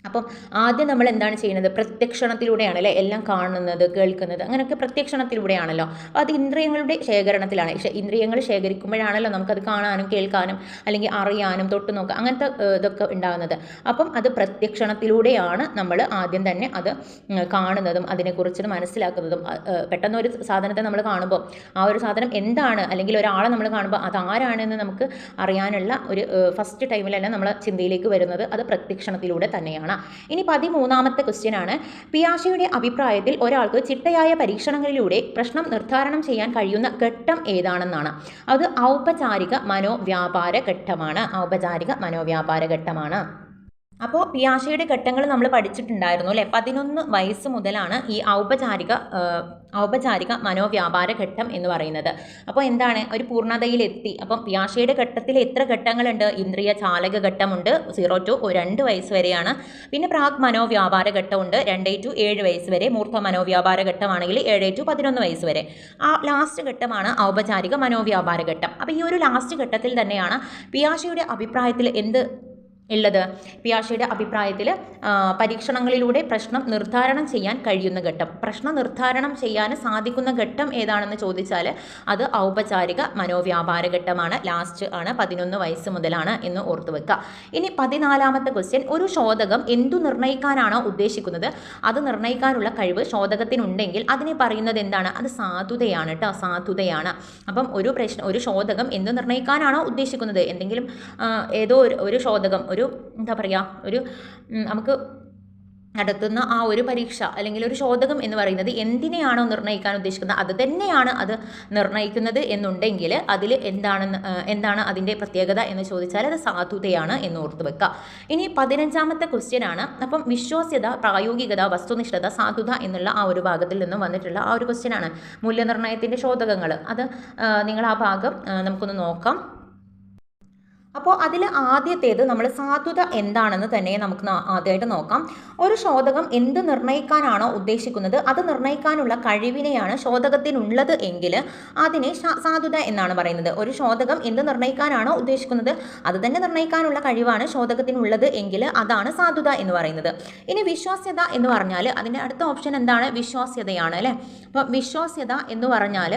അപ്പം ആദ്യം നമ്മൾ എന്താണ് ചെയ്യുന്നത്? പ്രത്യക്ഷണത്തിലൂടെയാണ് അല്ലേ എല്ലാം കാണുന്നത്, കേൾക്കുന്നത്, അങ്ങനെയൊക്കെ പ്രത്യക്ഷണത്തിലൂടെയാണല്ലോ. അപ്പോൾ അത് ഇന്ദ്രിയങ്ങളുടെ ശേഖരണത്തിലാണ്. ഇന്ദ്രിയങ്ങൾ ശേഖരിക്കുമ്പോഴാണല്ലോ നമുക്കത് കാണാനും കേൾക്കാനും അല്ലെങ്കിൽ അറിയാനും തൊട്ട് നോക്കാം അങ്ങനത്തെ ഇതൊക്കെ ഉണ്ടാകുന്നത്. അപ്പം അത് പ്രത്യക്ഷണത്തിലൂടെയാണ് നമ്മൾ ആദ്യം തന്നെ അത് കാണുന്നതും അതിനെക്കുറിച്ച് മനസ്സിലാക്കുന്നതും. പെട്ടെന്ന് ഒരു സാധനത്തെ നമ്മൾ കാണുമ്പോൾ ആ ഒരു സാധനം എന്താണ് അല്ലെങ്കിൽ ഒരാളെ നമ്മൾ കാണുമ്പോൾ അതാരാണെന്ന് നമുക്ക് അറിയാനുള്ള ഒരു ഫസ്റ്റ് ടൈമിലല്ല നമ്മളെ ചിന്തയിലേക്ക് വരുന്നത് അത് പ്രത്യക്ഷണത്തിലൂടെ തന്നെയാണ്. ഇനി 13ാമത്തെ ക്വസ്റ്റ്യൻ ആണ്. പിയാഷെയുടെ അഭിപ്രായത്തിൽ ഒരാൾക്ക് ചിട്ടയായ പരീക്ഷണങ്ങളിലൂടെ പ്രശ്നം നിർദ്ധാരണം ചെയ്യാൻ കഴിയുന്ന ഘട്ടം ഏതാണെന്നാണ്. അത് ഔപചാരിക മനോവ്യാപാര ഘട്ടമാണ്. അപ്പോൾ പിയാഷെയുടെ ഘട്ടങ്ങൾ നമ്മൾ പഠിച്ചിട്ടുണ്ടായിരുന്നു അല്ലേ? 11 വയസ്സ് മുതലാണ് ഈ ഔപചാരിക മനോവ്യാപാര ഘട്ടം എന്ന് പറയുന്നത്. അപ്പോൾ എന്താണ്? ഒരു പൂർണ്ണതയിലെത്തി. അപ്പം പിയാഷെയുടെ ഘട്ടത്തിൽ എത്ര ഘട്ടങ്ങളുണ്ട്? ഇന്ദ്രിയ ചാലക ഘട്ടമുണ്ട് 0 to 2 വയസ്സ് വരെയാണ്. പിന്നെ പ്രാഗ് മനോവ്യാപാര ഘട്ടമുണ്ട് 2 to 7 വയസ്സ് വരെ. മൂർത്ത മനോവ്യാപാര ഘട്ടമാണെങ്കിൽ 7 to 11 വയസ്സ് വരെ. ആ ലാസ്റ്റ് ഘട്ടമാണ് ഔപചാരിക മനോവ്യാപാര ഘട്ടം. അപ്പോൾ ഈ ഒരു ലാസ്റ്റ് ഘട്ടത്തിൽ തന്നെയാണ് പിയാഷെയുടെ അഭിപ്രായത്തിൽ എന്ത് ഉള്ളത്? പിയാഷെയുടെ അഭിപ്രായത്തിൽ പരീക്ഷണങ്ങളിലൂടെ പ്രശ്നം നിർദ്ധാരണം ചെയ്യാൻ കഴിയുന്ന ഘട്ടം, പ്രശ്നം നിർദ്ധാരണം ചെയ്യാൻ സാധിക്കുന്ന ഘട്ടം ഏതാണെന്ന് ചോദിച്ചാൽ അത് ഔപചാരിക മനോവ്യാപാര ഘട്ടമാണ്. ലാസ്റ്റ് ആണ് 11 വയസ്സ് മുതലാണ് എന്ന് ഓർത്തു വെക്കുക. ഇനി 14ാമത്തെ ക്വസ്റ്റ്യൻ. ഒരു ശോധകം എന്തു നിർണ്ണയിക്കാനാണോ ഉദ്ദേശിക്കുന്നത് അത് നിർണ്ണയിക്കാനുള്ള കഴിവ് ശോധകത്തിനുണ്ടെങ്കിൽ അതിനെ പറയുന്നത് എന്താണ്? അത് സാധുതയാണ് കേട്ടോ, സാധുതയാണ്. അപ്പം ഒരു ശോധകം എന്ത് നിർണ്ണയിക്കാനാണോ ഉദ്ദേശിക്കുന്നത്, എന്തെങ്കിലും ഏതോ ഒരു ശോധകം എന്താ പറയുക, നമുക്ക് നടത്തുന്ന ആ ഒരു പരീക്ഷ അല്ലെങ്കിൽ ഒരു ശോധകം എന്ന് പറയുന്നത് എന്തിനെയാണോ നിർണ്ണയിക്കാൻ ഉദ്ദേശിക്കുന്നത് അത് തന്നെയാണ് അത് നിർണ്ണയിക്കുന്നത് എന്നുണ്ടെങ്കിൽ അതിൽ എന്താണ് അതിൻ്റെ പ്രത്യേകത എന്ന് ചോദിച്ചാൽ അത് സാധുതയാണ് എന്ന് ഓർത്തു വെക്കുക. ഇനി 15ാമത്തെ ക്വസ്റ്റ്യൻ ആണ്. അപ്പം വിശ്വാസ്യത, പ്രായോഗികത, വസ്തുനിഷ്ഠത, സാധുത എന്നുള്ള ആ ഒരു ഭാഗത്തിൽ നിന്നും വന്നിട്ടുള്ള ആ ഒരു ക്വസ്റ്റ്യൻ ആണ്. മൂല്യനിർണ്ണയത്തിൻ്റെ ശോധകങ്ങൾ, അത് നിങ്ങൾ ആ ഭാഗം നമുക്കൊന്ന് നോക്കാം. അപ്പോൾ അതിൽ ആദ്യത്തേത് നമ്മൾ സാധുത എന്താണെന്ന് തന്നെ നമുക്ക് ആദ്യമായിട്ട് നോക്കാം. ഒരു ശോധകം എന്ത് നിർണ്ണയിക്കാനാണോ ഉദ്ദേശിക്കുന്നത് അത് നിർണ്ണയിക്കാനുള്ള കഴിവിനെയാണ് ശോധകത്തിനുള്ളത് എങ്കിൽ അതിനെ സാധുത എന്നാണ് പറയുന്നത്. ഒരു ശോധകം എന്ത് നിർണ്ണയിക്കാനാണോ ഉദ്ദേശിക്കുന്നത് അത് തന്നെ നിർണ്ണയിക്കാനുള്ള കഴിവാണ് ശോധകത്തിനുള്ളത് എങ്കിൽ അതാണ് സാധുത എന്ന് പറയുന്നത്. ഇനി വിശ്വാസ്യത എന്ന് പറഞ്ഞാൽ അതിൻ്റെ അടുത്ത ഓപ്ഷൻ എന്താണ്? വിശ്വാസ്യതയാണ് അല്ലേ. അപ്പോൾ വിശ്വാസ്യത എന്ന് പറഞ്ഞാൽ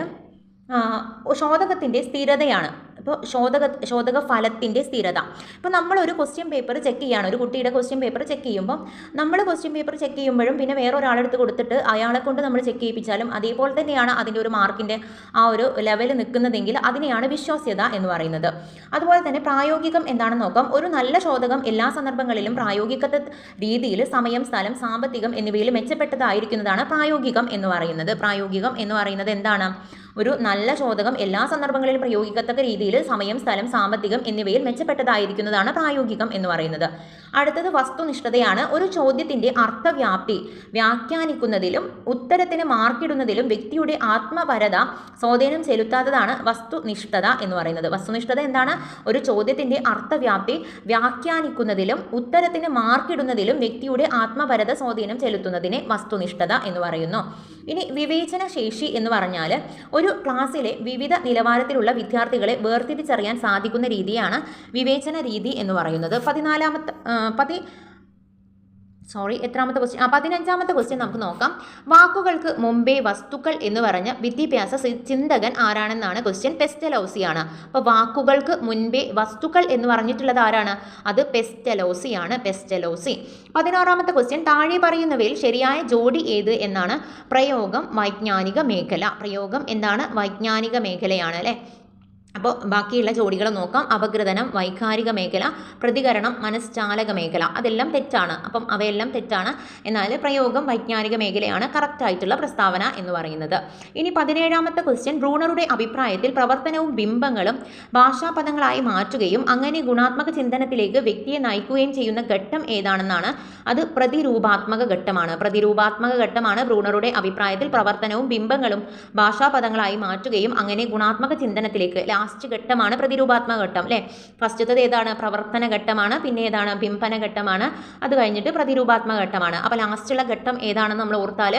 ശോധകത്തിൻ്റെ സ്ഥിരതയാണ്. ഇപ്പോൾ ശോധക ഫലത്തിൻ്റെ സ്ഥിരത. ഇപ്പോൾ നമ്മളൊരു ക്വസ്റ്റ്യൻ പേപ്പർ ചെക്ക് ചെയ്യുകയാണ്, ഒരു കുട്ടിയുടെ ക്വസ്റ്റ്യൻ പേപ്പർ ചെക്ക് ചെയ്യുമ്പോൾ നമ്മൾ ക്വസ്റ്റ്യൻ പേപ്പർ ചെക്ക് ചെയ്യുമ്പോഴും പിന്നെ വേറൊരാളെടുത്ത് കൊടുത്തിട്ട് അയാളെ കൊണ്ട് നമ്മൾ ചെക്ക് ചെയ്യിപ്പിച്ചാലും അതേപോലെ തന്നെയാണ് അതിൻ്റെ ഒരു മാർക്കിൻ്റെ ആ ഒരു ലെവൽ നിൽക്കുന്നതെങ്കിൽ അതിനെയാണ് വിശ്വാസ്യത എന്ന് പറയുന്നത്. അതുപോലെ തന്നെ പ്രായോഗികം എന്താണെന്ന് നോക്കാം. ഒരു നല്ല ശോധകം എല്ലാ സന്ദർഭങ്ങളിലും പ്രായോഗിക രീതിയിൽ സമയം, സ്ഥലം, സാമ്പത്തികം എന്നിവയിൽ മെച്ചപ്പെട്ടതായിരിക്കുന്നതാണ് പ്രായോഗികം എന്ന് പറയുന്നത്. പ്രായോഗികം എന്ന് പറയുന്നത് എന്താണ്? ഒരു നല്ല ശോധകം എല്ലാ സന്ദർഭങ്ങളിലും പ്രയോഗിക്കത്തക്ക രീതിയിൽ സമയം, സ്ഥലം, സാമ്പത്തികം എന്നിവയിൽ മെച്ചപ്പെട്ടതായിരിക്കുന്നതാണ് പ്രായോഗികം എന്ന് പറയുന്നത്. അടുത്തത് വസ്തുനിഷ്ഠതയാണ്. ഒരു ചോദ്യത്തിൻ്റെ അർത്ഥവ്യാപ്തി വ്യാഖ്യാനിക്കുന്നതിലും ഉത്തരത്തിന് മാർക്കിടുന്നതിലും വ്യക്തിയുടെ ആത്മപരത സ്വാധീനം ചെലുത്താത്തതാണ് വസ്തുനിഷ്ഠത എന്ന് പറയുന്നത്. വസ്തുനിഷ്ഠത എന്താണ്? ഒരു ചോദ്യത്തിൻ്റെ അർത്ഥവ്യാപ്തി വ്യാഖ്യാനിക്കുന്നതിലും ഉത്തരത്തിന് മാർക്കിടുന്നതിലും വ്യക്തിയുടെ ആത്മപരത സ്വാധീനം ചെലുത്തുന്നതിനെ വസ്തുനിഷ്ഠത എന്ന് പറയുന്നു. ഇനി വിവേചന ശേഷി എന്ന് പറഞ്ഞാൽ ഒരു ക്ലാസ്സിലെ വിവിധ നിലവാരത്തിലുള്ള വിദ്യാർത്ഥികളെ വേർതിരിച്ചറിയാൻ സാധിക്കുന്ന രീതിയാണ് വിവേചന രീതി എന്ന് പറയുന്നത്. എത്രാമത്തെ ക്വസ്റ്റ്യൻ? 15ാമത്തെ ക്വസ്റ്റ്യൻ നമുക്ക് നോക്കാം. വാക്കുകൾക്ക് മുമ്പേ വസ്തുക്കൾ എന്ന് പറഞ്ഞ വിദ്യാഭ്യാസ ചിന്തകൻ ആരാണെന്നാണ് ക്വസ്റ്റ്യൻ. പെസ്റ്റലോസിയാണ്. അപ്പോൾ വാക്കുകൾക്ക് മുൻപേ വസ്തുക്കൾ എന്ന് പറഞ്ഞിട്ടുള്ളത് ആരാണ്? അത് പെസ്റ്റലോസിയാണ്. പെസ്റ്റലോസി. 16ാമത്തെ ക്വസ്റ്റ്യൻ, താഴെ പറയുന്നവയിൽ ശരിയായ ജോഡി ഏത് എന്നാണ്. പ്രയോഗം വൈജ്ഞാനിക മേഖല. പ്രയോഗം എന്താണ്? വൈജ്ഞാനിക മേഖലയാണ് അല്ലേ. അപ്പോൾ ബാക്കിയുള്ള ജോഡികൾ നോക്കാം. അപഗ്രഥനം വൈകാരിക മേഖല, പ്രതികരണം മനഃചാലക മേഖല. അതെല്ലാം തെറ്റാണ്. അപ്പം അവയെല്ലാം തെറ്റാണ്. എന്നാൽ പ്രയോഗം വൈജ്ഞാനിക മേഖലയാണ് കറക്റ്റായിട്ടുള്ള പ്രസ്താവന എന്ന് പറയുന്നത്. ഇനി 17ാമത്തെ ക്വസ്റ്റ്യൻ, ബ്രൂണറുടെ അഭിപ്രായത്തിൽ പ്രവർത്തനവും ബിംബങ്ങളും ഭാഷാപദങ്ങളായി മാറ്റുകയും അങ്ങനെ ഗുണാത്മക ചിന്തനത്തിലേക്ക് വ്യക്തിയെ നയിക്കുകയും ചെയ്യുന്ന ഘട്ടം ഏതാണെന്നാണ്. അത് പ്രതിരൂപാത്മക ഘട്ടമാണ്. പ്രതിരൂപാത്മക ഘട്ടമാണ് ബ്രൂണറുടെ അഭിപ്രായത്തിൽ പ്രവർത്തനവും ബിംബങ്ങളും ഭാഷാപദങ്ങളായി മാറ്റുകയും അങ്ങനെ ഗുണാത്മക ചിന്തനത്തിലേക്ക്. ലാസ്റ്റ് ഘട്ടമാണ് പ്രതിരൂപാത്മക ഘട്ടം അല്ലേ. ഫസ്റ്റത്തത് ഏതാണ്? പ്രവർത്തന ഘട്ടമാണ്. പിന്നെ ഏതാണ്? ബിംബന ഘട്ടമാണ്. അത് കഴിഞ്ഞിട്ട് പ്രതിരൂപാത്മക ഘട്ടമാണ്. അപ്പോൾ ലാസ്റ്റുള്ള ഘട്ടം ഏതാണെന്ന് നമ്മൾ ഓർത്താൽ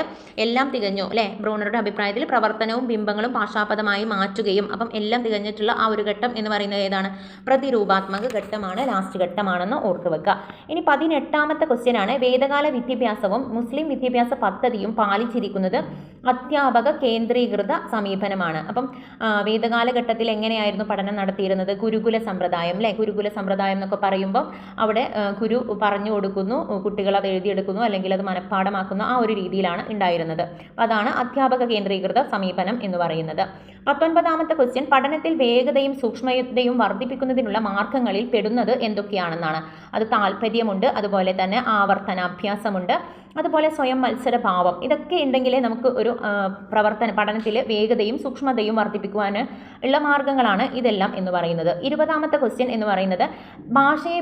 എല്ലാം തികഞ്ഞു അല്ലേ. ബ്രൂണറുടെ അഭിപ്രായത്തിൽ പ്രവർത്തനവും ബിംബങ്ങളും ഭാഷാപദമായി മാറ്റുകയും, അപ്പം എല്ലാം തികഞ്ഞിട്ടുള്ള ആ ഒരു ഘട്ടം എന്ന് പറയുന്നത് ഏതാണ്? പ്രതിരൂപാത്മക ഘട്ടമാണ്. ലാസ്റ്റ് ഘട്ടമാണെന്ന് ഓർത്തു വെക്കുക. ഇനി 18ാമത്തെ ക്വസ്റ്റ്യൻ ആണ്, വേദകാല വിദ്യാഭ്യാസവും മുസ്ലിം വിദ്യാഭ്യാസ പദ്ധതിയും പാലിച്ചിരിക്കുന്നത് അധ്യാപക കേന്ദ്രീകൃത സമീപനമാണ്. അപ്പം വേദകാല ഘട്ടത്തിൽ എങ്ങനെയായിരുന്നു പഠനം നടത്തിയിരുന്നത്? ഗുരുകുല സമ്പ്രദായം അല്ലേ. ഗുരുകുല സമ്പ്രദായം എന്നൊക്കെ പറയുമ്പോൾ അവിടെ ഗുരു പറഞ്ഞു കൊടുക്കുന്നു, കുട്ടികൾ അത് എഴുതിയെടുക്കുന്നു, അല്ലെങ്കിൽ അത് മനഃപ്പാഠമാക്കുന്നു. ആ ഒരു രീതിയിലാണ് ഉണ്ടായിരുന്നത്. അതാണ് അധ്യാപക കേന്ദ്രീകൃത സമീപനം എന്ന് പറയുന്നത്. 19ാമത്തെ ക്വസ്റ്റ്യൻ, പഠനത്തിൽ വേഗതയും സൂക്ഷ്മതയും വർദ്ധിപ്പിക്കുന്നതിനുള്ള മാർഗങ്ങളിൽ പെടുന്നത് എന്തൊക്കെയാണെന്നാണ്. അത് താല്പര്യമുണ്ട്, അതുപോലെ തന്നെ ആവർത്തനാഭ്യാസമുണ്ട്, അതുപോലെ സ്വയം മത്സരഭാവം. ഇതൊക്കെ ഉണ്ടെങ്കിലേ നമുക്ക് ഒരു പഠനത്തിൽ വേഗതയും സൂക്ഷ്മതയും വർദ്ധിപ്പിക്കുവാൻ ഉള്ള മാർഗങ്ങളാണ് ഇതെല്ലാം എന്ന് പറയുന്നത്. 20ാമത്തെ ക്വസ്റ്റ്യൻ എന്ന് പറയുന്നത്, ഭാഷയെ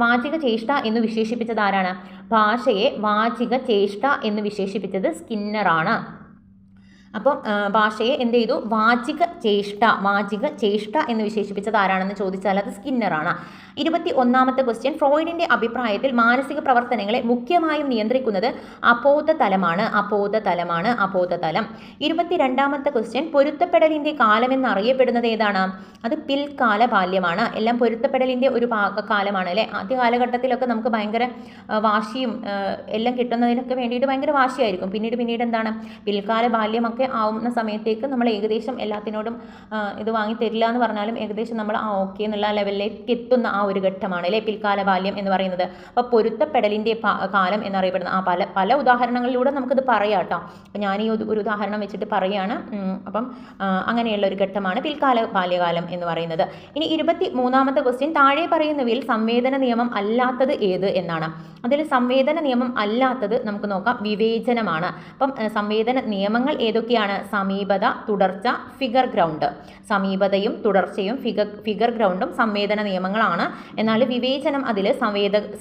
വാചിക ചേഷ്ട എന്ന് വിശേഷിപ്പിച്ചത് ആരാണ്? ഭാഷയെ വാചിക ചേഷ്ട എന്ന് വിശേഷിപ്പിച്ചത് സ്കിന്നറാണ്. അപ്പം ഭാഷയെ എന്ത് ചെയ്തു? വാചിക ചേഷ്ട എന്ന് വിശേഷിപ്പിച്ചത് ആരാണെന്ന് ചോദിച്ചാൽ അത് സ്കിന്നറാണ്. 21ാമത്തെ ക്വസ്റ്റ്യൻ, ഫ്രോയിഡിന്റെ അഭിപ്രായത്തിൽ മാനസിക പ്രവർത്തനങ്ങളെ മുഖ്യമായും നിയന്ത്രിക്കുന്നത് അബോധതലമാണ്. 22ാമത്തെ ക്വസ്റ്റ്യൻ, പൊരുത്തപ്പെടലിന്റെ കാലം എന്നറിയപ്പെടുന്നത് ഏതാണ്? അത് പിൽക്കാല ബാല്യമാണ്. എല്ലാം പൊരുത്തപ്പെടലിന്റെ ഒരു കാലമാണ് അല്ലേ. ആദ്യ കാലഘട്ടത്തിലൊക്കെ നമുക്ക് ഭയങ്കര വാശിയും എല്ലാം കിട്ടുന്നതിനൊക്കെ വേണ്ടിയിട്ട് ഭയങ്കര വാശിയായിരിക്കും. പിന്നീട് എന്താണ്? പിൽക്കാല ബാല്യമൊക്കെ ആവുന്ന സമയത്തേക്ക് നമ്മൾ ഏകദേശം എല്ലാത്തിനോടും ഇത് വാങ്ങി തരില്ല എന്ന് പറഞ്ഞാലും ഏകദേശം നമ്മൾ ഓക്കെ എന്നുള്ള ലെവലിലേക്ക് എത്തുന്ന ആ ഒരു ഘട്ടമാണ് അല്ലേ പിൽക്കാല ബാല്യം എന്ന് പറയുന്നത്. അപ്പോൾ പൊരുത്തപ്പെടലിൻ്റെ കാലം എന്നറിയപ്പെടുന്ന പല ഉദാഹരണങ്ങളിലൂടെ നമുക്കിത് പറയാം കേട്ടോ. അപ്പം ഞാൻ ഈ ഒരു ഉദാഹരണം വെച്ചിട്ട് പറയുകയാണ്. അപ്പം അങ്ങനെയുള്ള ഒരു ഘട്ടമാണ് പിൽക്കാല ബാല്യകാലം എന്ന് പറയുന്നത്. ഇനി 23ാമത്തെ ക്വസ്റ്റ്യൻ, താഴെ പറയുന്നവയിൽ സംവേദന നിയമം അല്ലാത്തത് ഏത് എന്നാണ്. അതിൽ സംവേദന നിയമം അല്ലാത്തത് നമുക്ക് നോക്കാം, വിവേചനമാണ്. അപ്പം സംവേദന നിയമങ്ങൾ ഏതൊക്കെയാണ്? സമീപത, തുടർച്ച, ഫിഗർ ഗ്രൗണ്ട്. സമീപതയും തുടർച്ചയും ഫിഗർ ഗ്രൗണ്ടും സംവേദന നിയമങ്ങളാണ്. എന്നാൽ വിവേചനം അതിൽ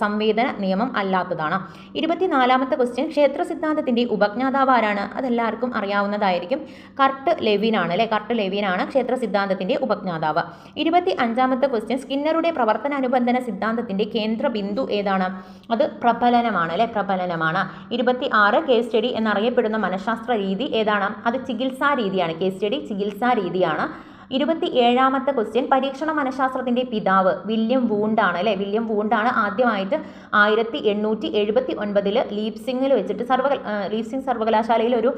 സംവേദന നിയമം അല്ലാത്തതാണ്. 24ാമത്തെ ക്വസ്റ്റ്യൻ, ക്ഷേത്ര സിദ്ധാന്തത്തിന്റെ ഉപജ്ഞാതാവ് ആരാണ്? അതെല്ലാവർക്കും അറിയാവുന്നതായിരിക്കും. കർട്ട് ലെവിനാണ് അല്ലെ. കർട്ട് ലെവിനാണ് ക്ഷേത്ര സിദ്ധാന്തത്തിന്റെ ഉപജ്ഞാതാവ്. 25ാമത്തെ ക്വസ്റ്റ്യൻ, സ്കിന്നറുടെ പ്രവർത്തനാനുബന്ധന സിദ്ധാന്തത്തിന്റെ കേന്ദ്ര ബിന്ദു ഏതാണ്? അത് പ്രബലനമാണ് അല്ലെ. പ്രബലനമാണ്. 26 കേസ് സ്റ്റഡി എന്നറിയപ്പെടുന്ന മനഃശാസ്ത്ര രീതി ഏതാണ്? അത് ചികിത്സാ രീതിയാണ്. കേസ് സ്റ്റഡി ചികിത്സാ രീതിയാണ്. 27ാമത്തെ ക്വസ്റ്റ്യൻ, പരീക്ഷണ മനഃശാസ്ത്രത്തിന്റെ പിതാവ് വില്യം വൂണ്ടാണ് അല്ലെ. വില്യം വൂണ്ടാണ് ആദ്യമായിട്ട് 1879 ലീപ്സിംഗിൽ വെച്ചിട്ട് ലീപ്സിംഗ് സർവകലാശാലയിൽ ഒരു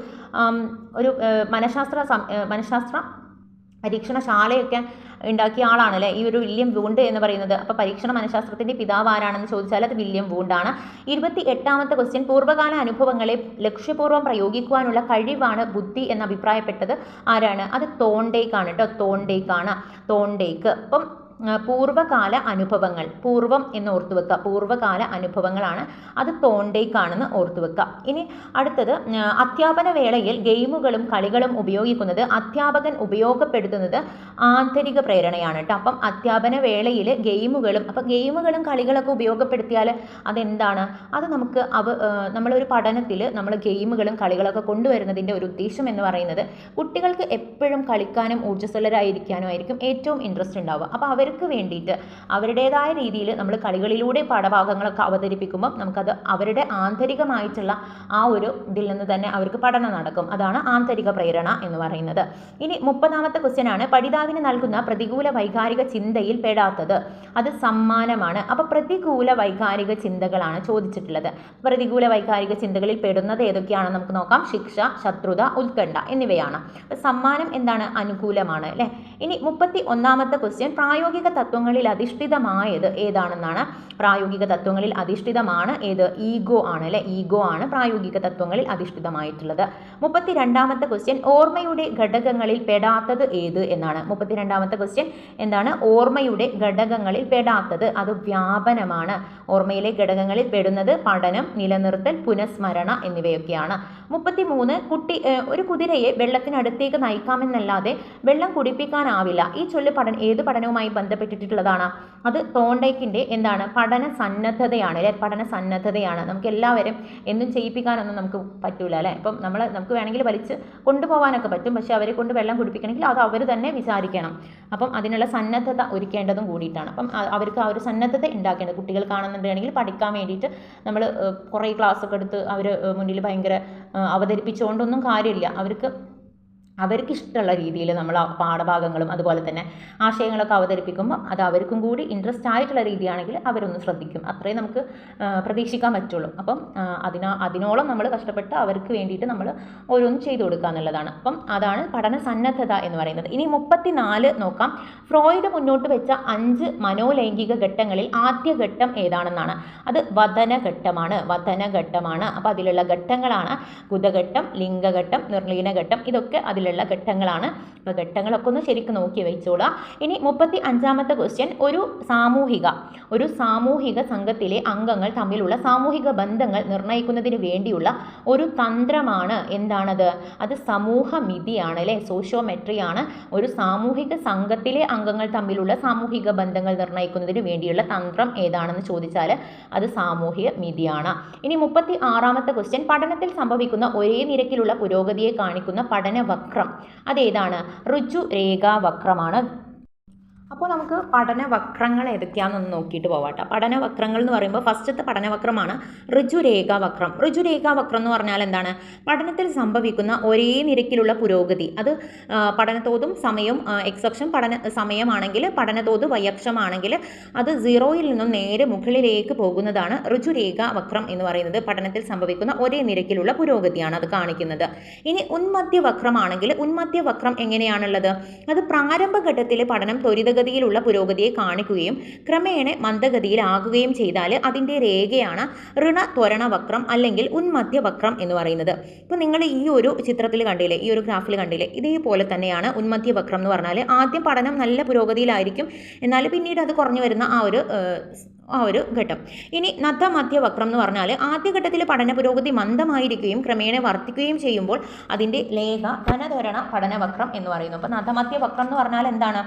മനഃശാസ്ത്ര പരീക്ഷണശാലയൊക്കെ ഉണ്ടാക്കിയ ആളാണ് അല്ലേ ഈ ഒരു വില്യം വൂണ്ട് എന്ന് പറയുന്നത്. അപ്പോൾ പരീക്ഷണ മനഃശാസ്ത്രത്തിന്റെ പിതാവ് ആരാണെന്ന് ചോദിച്ചാൽ അത് വില്യം വൂണ്ടാണ്. 28ാമത്തെ ക്വസ്റ്റ്യൻ, പൂർവ്വകാല അനുഭവങ്ങളെ ലക്ഷ്യപൂർവ്വം പ്രയോഗിക്കുവാനുള്ള കഴിവാണ് ബുദ്ധി എന്ന് അഭിപ്രായപ്പെട്ടത് ആരാണ്? അത് തോണ്ടേക്കാണ് കേട്ടോ. തോണ്ടേക്ക്. അപ്പം പൂർവ്വകാല അനുഭവങ്ങൾ, പൂർവം എന്ന് ഓർത്തു വെക്കുക. പൂർവ്വകാല അനുഭവങ്ങളാണ്, അത് തോണ്ടേക്കാണെന്ന് ഓർത്തു വെക്കുക. ഇനി അടുത്തത്, അധ്യാപന വേളയിൽ ഗെയിമുകളും കളികളും ഉപയോഗിക്കുന്നത് അധ്യാപകൻ ഉപയോഗപ്പെടുത്തുന്നത് ആന്തരിക പ്രേരണയാണ് കേട്ടോ. അപ്പം അധ്യാപന വേളയിൽ ഗെയിമുകളും കളികളൊക്കെ ഉപയോഗപ്പെടുത്തിയാൽ അതെന്താണ്? അത് നമുക്ക് നമ്മളൊരു പഠനത്തിൽ നമ്മൾ ഗെയിമുകളും കളികളൊക്കെ കൊണ്ടുവരുന്നതിൻ്റെ ഒരു ഉദ്ദേശം എന്ന് പറയുന്നത് കുട്ടികൾക്ക് എപ്പോഴും കളിക്കാനും ഊർജ്ജസ്വലരായിരിക്കാനും ആയിരിക്കും ഏറ്റവും ഇൻട്രസ്റ്റ് ഉണ്ടാവുക. അപ്പോൾ അവർ അവർക്ക് വേണ്ടിയിട്ട് അവരുടേതായ രീതിയിൽ നമ്മൾ കളികളിലൂടെ പാഠഭാഗങ്ങളൊക്കെ അവതരിപ്പിക്കുമ്പോൾ നമുക്കത് അവരുടെ ആന്തരികമായിട്ടുള്ള ആ ഒരു ഇതിൽ നിന്ന് തന്നെ അവർക്ക് പഠനം നടക്കും. അതാണ് ആന്തരിക പ്രേരണ എന്ന് പറയുന്നത്. ഇനി 30ാമത്തെ ക്വസ്റ്റ്യൻ ആണ്, പഠിതാവിന് നൽകുന്ന പ്രതികൂല വൈകാരിക ചിന്തയിൽ പെടാത്തത്. അത് സമ്മാനമാണ്. അപ്പോൾ പ്രതികൂല വൈകാരിക ചിന്തകളാണ് ചോദിച്ചിട്ടുള്ളത്. പ്രതികൂല വൈകാരിക ചിന്തകളിൽ പെടുന്നത് ഏതൊക്കെയാണെന്ന് നമുക്ക് നോക്കാം. ശിക്ഷ, ശത്രുത, ഉത്കണ്ഠ എന്നിവയാണ്. സമ്മാനം എന്താണ്? അനുകൂലമാണ് അല്ലേ. ഇനി 31ാമത്തെ ക്വസ്റ്റ്യൻ, പ്രായോഗിക തത്വങ്ങളിൽ അധിഷ്ഠിതമായത് ഏതാണെന്നാണ്. പ്രായോഗിക തത്വങ്ങളിൽ അധിഷ്ഠിതമാണ് ഏത്? ഈഗോ ആണ് അല്ലേ. ഈഗോ ആണ് പ്രായോഗിക തത്വങ്ങളിൽ അധിഷ്ഠിതമായിട്ടുള്ളത്. 32ാമത്തെ ക്വസ്റ്റ്യൻ, ഓർമ്മയുടെ ഘടകങ്ങളിൽ പെടാത്തത് ഏത് എന്നാണ്. 32ാമത്തെ ക്വസ്റ്റ്യൻ എന്താണ്? ഓർമ്മയുടെ ഘടകങ്ങളിൽ പെടാത്തത്. അത് വ്യാപനമാണ്. ഓർമ്മയിലെ ഘടകങ്ങളിൽ പെടുന്നത് പഠനം, നിലനിർത്തൽ, പുനഃസ്മരണ എന്നിവയൊക്കെയാണ്. 33, ഒരു കുതിരയെ വെള്ളത്തിനടുത്തേക്ക് നയിക്കാമെന്നല്ലാതെ വെള്ളം കുടിപ്പിക്കാനാവില്ല. ഈ ചൊല്ല് ഏത് പഠനവുമായി ബന്ധപ്പെട്ടിട്ടുള്ളതാണ്? അത് തോണ്ടേക്കിൻ്റെ എന്താണ്? പഠന സന്നദ്ധതയാണ് അല്ലെ. പഠന സന്നദ്ധതയാണ്. നമുക്ക് എല്ലാവരും എന്നും ചെയ്യിപ്പിക്കാനൊന്നും നമുക്ക് പറ്റൂല അല്ലേ. ഇപ്പം നമുക്ക് വേണമെങ്കിൽ വലിച്ച് കൊണ്ടുപോകാനൊക്കെ പറ്റും, പക്ഷെ അവരെ കൊണ്ട് വെള്ളം കുടിപ്പിക്കണമെങ്കിൽ അത് അവർ തന്നെ വിചാരിക്കണം. അപ്പം അതിനുള്ള സന്നദ്ധത ഒരുക്കേണ്ടതും കൂടിയിട്ടാണ്. അപ്പം അവർക്ക് ആ ഒരു സന്നദ്ധത ഉണ്ടാക്കേണ്ടത്. കുട്ടികൾ കാണുന്നുണ്ടെങ്കിൽ പഠിക്കാൻ വേണ്ടിയിട്ട് നമ്മൾ കുറേ ക്ലാസ്സൊക്കെ എടുത്ത് അവർ മുന്നിൽ ഭയങ്കര അവതരിപ്പിച്ചുകൊണ്ടൊന്നും കാര്യമില്ല. അവർക്ക് ഇഷ്ടമുള്ള രീതിയിൽ നമ്മൾ ആ പാഠഭാഗങ്ങളും അതുപോലെ തന്നെ ആശയങ്ങളൊക്കെ അവതരിപ്പിക്കുമ്പോൾ അത് അവർക്കും കൂടി ഇൻട്രസ്റ്റ് ആയിട്ടുള്ള രീതിയാണെങ്കിൽ അവരൊന്ന് ശ്രദ്ധിക്കും. അത്രയും നമുക്ക് പ്രതീക്ഷിക്കാൻ പറ്റുള്ളൂ. അപ്പം അതിനോളം നമ്മൾ കഷ്ടപ്പെട്ട് അവർക്ക് വേണ്ടിയിട്ട് നമ്മൾ ഓരോന്നും ചെയ്തു കൊടുക്കുക എന്നുള്ളതാണ്. അപ്പം അതാണ് പഠന സന്നദ്ധത എന്ന് പറയുന്നത്. ഇനി 34 നോക്കാം. ഫ്രോയിഡ് മുന്നോട്ട് വെച്ച 5 മനോലൈംഗിക ഘട്ടങ്ങളിൽ ആദ്യ ഘട്ടം ഏതാണെന്നാണ്. അത് വദനഘട്ടമാണ്. അപ്പോൾ അതിലുള്ള ഘട്ടങ്ങളാണ് ഗുദഘട്ടം, ലിംഗഘട്ടം, നിർലീനഘട്ടം. ഇതൊക്കെ അതിലുള്ള ഘട്ടങ്ങളാണ്. അപ്പോൾ ഘട്ടങ്ങളൊക്കെ ഒന്ന് ശരിക്കും നോക്കി വെച്ചോളാം. ഇനി 35ാമത്തെ ക്വസ്റ്റ്യൻ, ഒരു സാമൂഹിക സംഘത്തിലെ അംഗങ്ങൾ തമ്മിലുള്ള സാമൂഹിക ബന്ധങ്ങൾ നിർണ്ണയിക്കുന്നതിന് വേണ്ടിയുള്ള ഒരു തന്ത്രമാണ്. എന്താണത്? അത് സമൂഹമിതിയാണ് അല്ലേ. സോഷ്യോമെട്രിയാണ്. ഒരു സാമൂഹിക സംഘത്തിലെ അംഗങ്ങൾ തമ്മിലുള്ള സാമൂഹിക ബന്ധങ്ങൾ നിർണ്ണയിക്കുന്നതിന് വേണ്ടിയുള്ള തന്ത്രം ഏതാണെന്ന് ചോദിച്ചാൽ അത് സാമൂഹിക മിതിയാണ്. ഇനി 36ാമത്തെ ക്വസ്റ്റ്യൻ, പഠനത്തിൽ സംഭവിക്കുന്ന ഒരേ നിരക്കിലുള്ള പുരോഗതിയെ കാണിക്കുന്ന പഠനവക്രം അതേതാണ്? ഋജുരേഖാവക്രമാണ്. അപ്പോൾ നമുക്ക് പഠനവക്രങ്ങൾ ഏതൊക്കെയാണെന്നൊന്ന് നോക്കിയിട്ട് പോവാട്ടോ. പഠനവക്രങ്ങൾ എന്ന് പറയുമ്പോൾ ഫസ്റ്റത്തെ പഠനവക്രമാണ് ഋജുരേഖാവക്രം. ഋജുരേഖാവക്രം എന്ന് പറഞ്ഞാൽ എന്താണ്? പഠനത്തിൽ സംഭവിക്കുന്ന ഒരേ നിരക്കിലുള്ള പുരോഗതി. അത് പഠനത്തോതും സമയവും എക്സക്ഷൻ സമയമാണെങ്കിൽ പഠനത്തോത് വൈയക്ഷമാണെങ്കിൽ അത് 0യിൽ നിന്നും നേരെ മുകളിലേക്ക് പോകുന്നതാണ് ഋജുരേഖാവക്രം എന്ന് പറയുന്നത്. പഠനത്തിൽ സംഭവിക്കുന്ന ഒരേ നിരക്കിലുള്ള പുരോഗതിയാണ് അത് കാണിക്കുന്നത്. ഇനി ഉന്മധ്യവക്രമാണെങ്കിൽ ഉന്മധ്യവക്രം എങ്ങനെയാണുള്ളത്? അത് പ്രാരംഭഘട്ടത്തിലെ പഠനം ത്വരിതഗതിയിലുള്ള പുരോഗതിയെ കാണിക്കുകയും ക്രമേണ മന്ദഗതിയിലാകുകയും ചെയ്താൽ അതിൻ്റെ രേഖയാണ് ഋണത്വരണവക്രം അല്ലെങ്കിൽ ഉന്മധ്യവക്രം എന്ന് പറയുന്നത്. ഇപ്പോൾ നിങ്ങൾ ഈ ഒരു ചിത്രത്തിൽ കണ്ടില്ലേ, ഈ ഒരു ഗ്രാഫിൽ കണ്ടില്ലേ, ഇതേപോലെ തന്നെയാണ് ഉന്മധ്യവക്രം എന്ന് പറഞ്ഞാൽ. ആദ്യം പഠനം നല്ല പുരോഗതിയിലായിരിക്കും, എന്നാൽ പിന്നീട് അത് കുറഞ്ഞു വരുന്ന ആ ഒരു ഘട്ടം. ഇനി നദ്ധമധ്യവക്രം എന്ന് പറഞ്ഞാൽ ആദ്യഘട്ടത്തിൽ പഠന പുരോഗതി മന്ദമായിരിക്കുകയും ക്രമേണ വർദ്ധിക്കുകയും ചെയ്യുമ്പോൾ അതിൻ്റെ ലേഖ ധനധരണ പഠനവക്രം എന്ന് പറയുന്നു. അപ്പോൾ നദ്ധമധ്യവക്രം എന്ന് പറഞ്ഞാൽ എന്താണ്?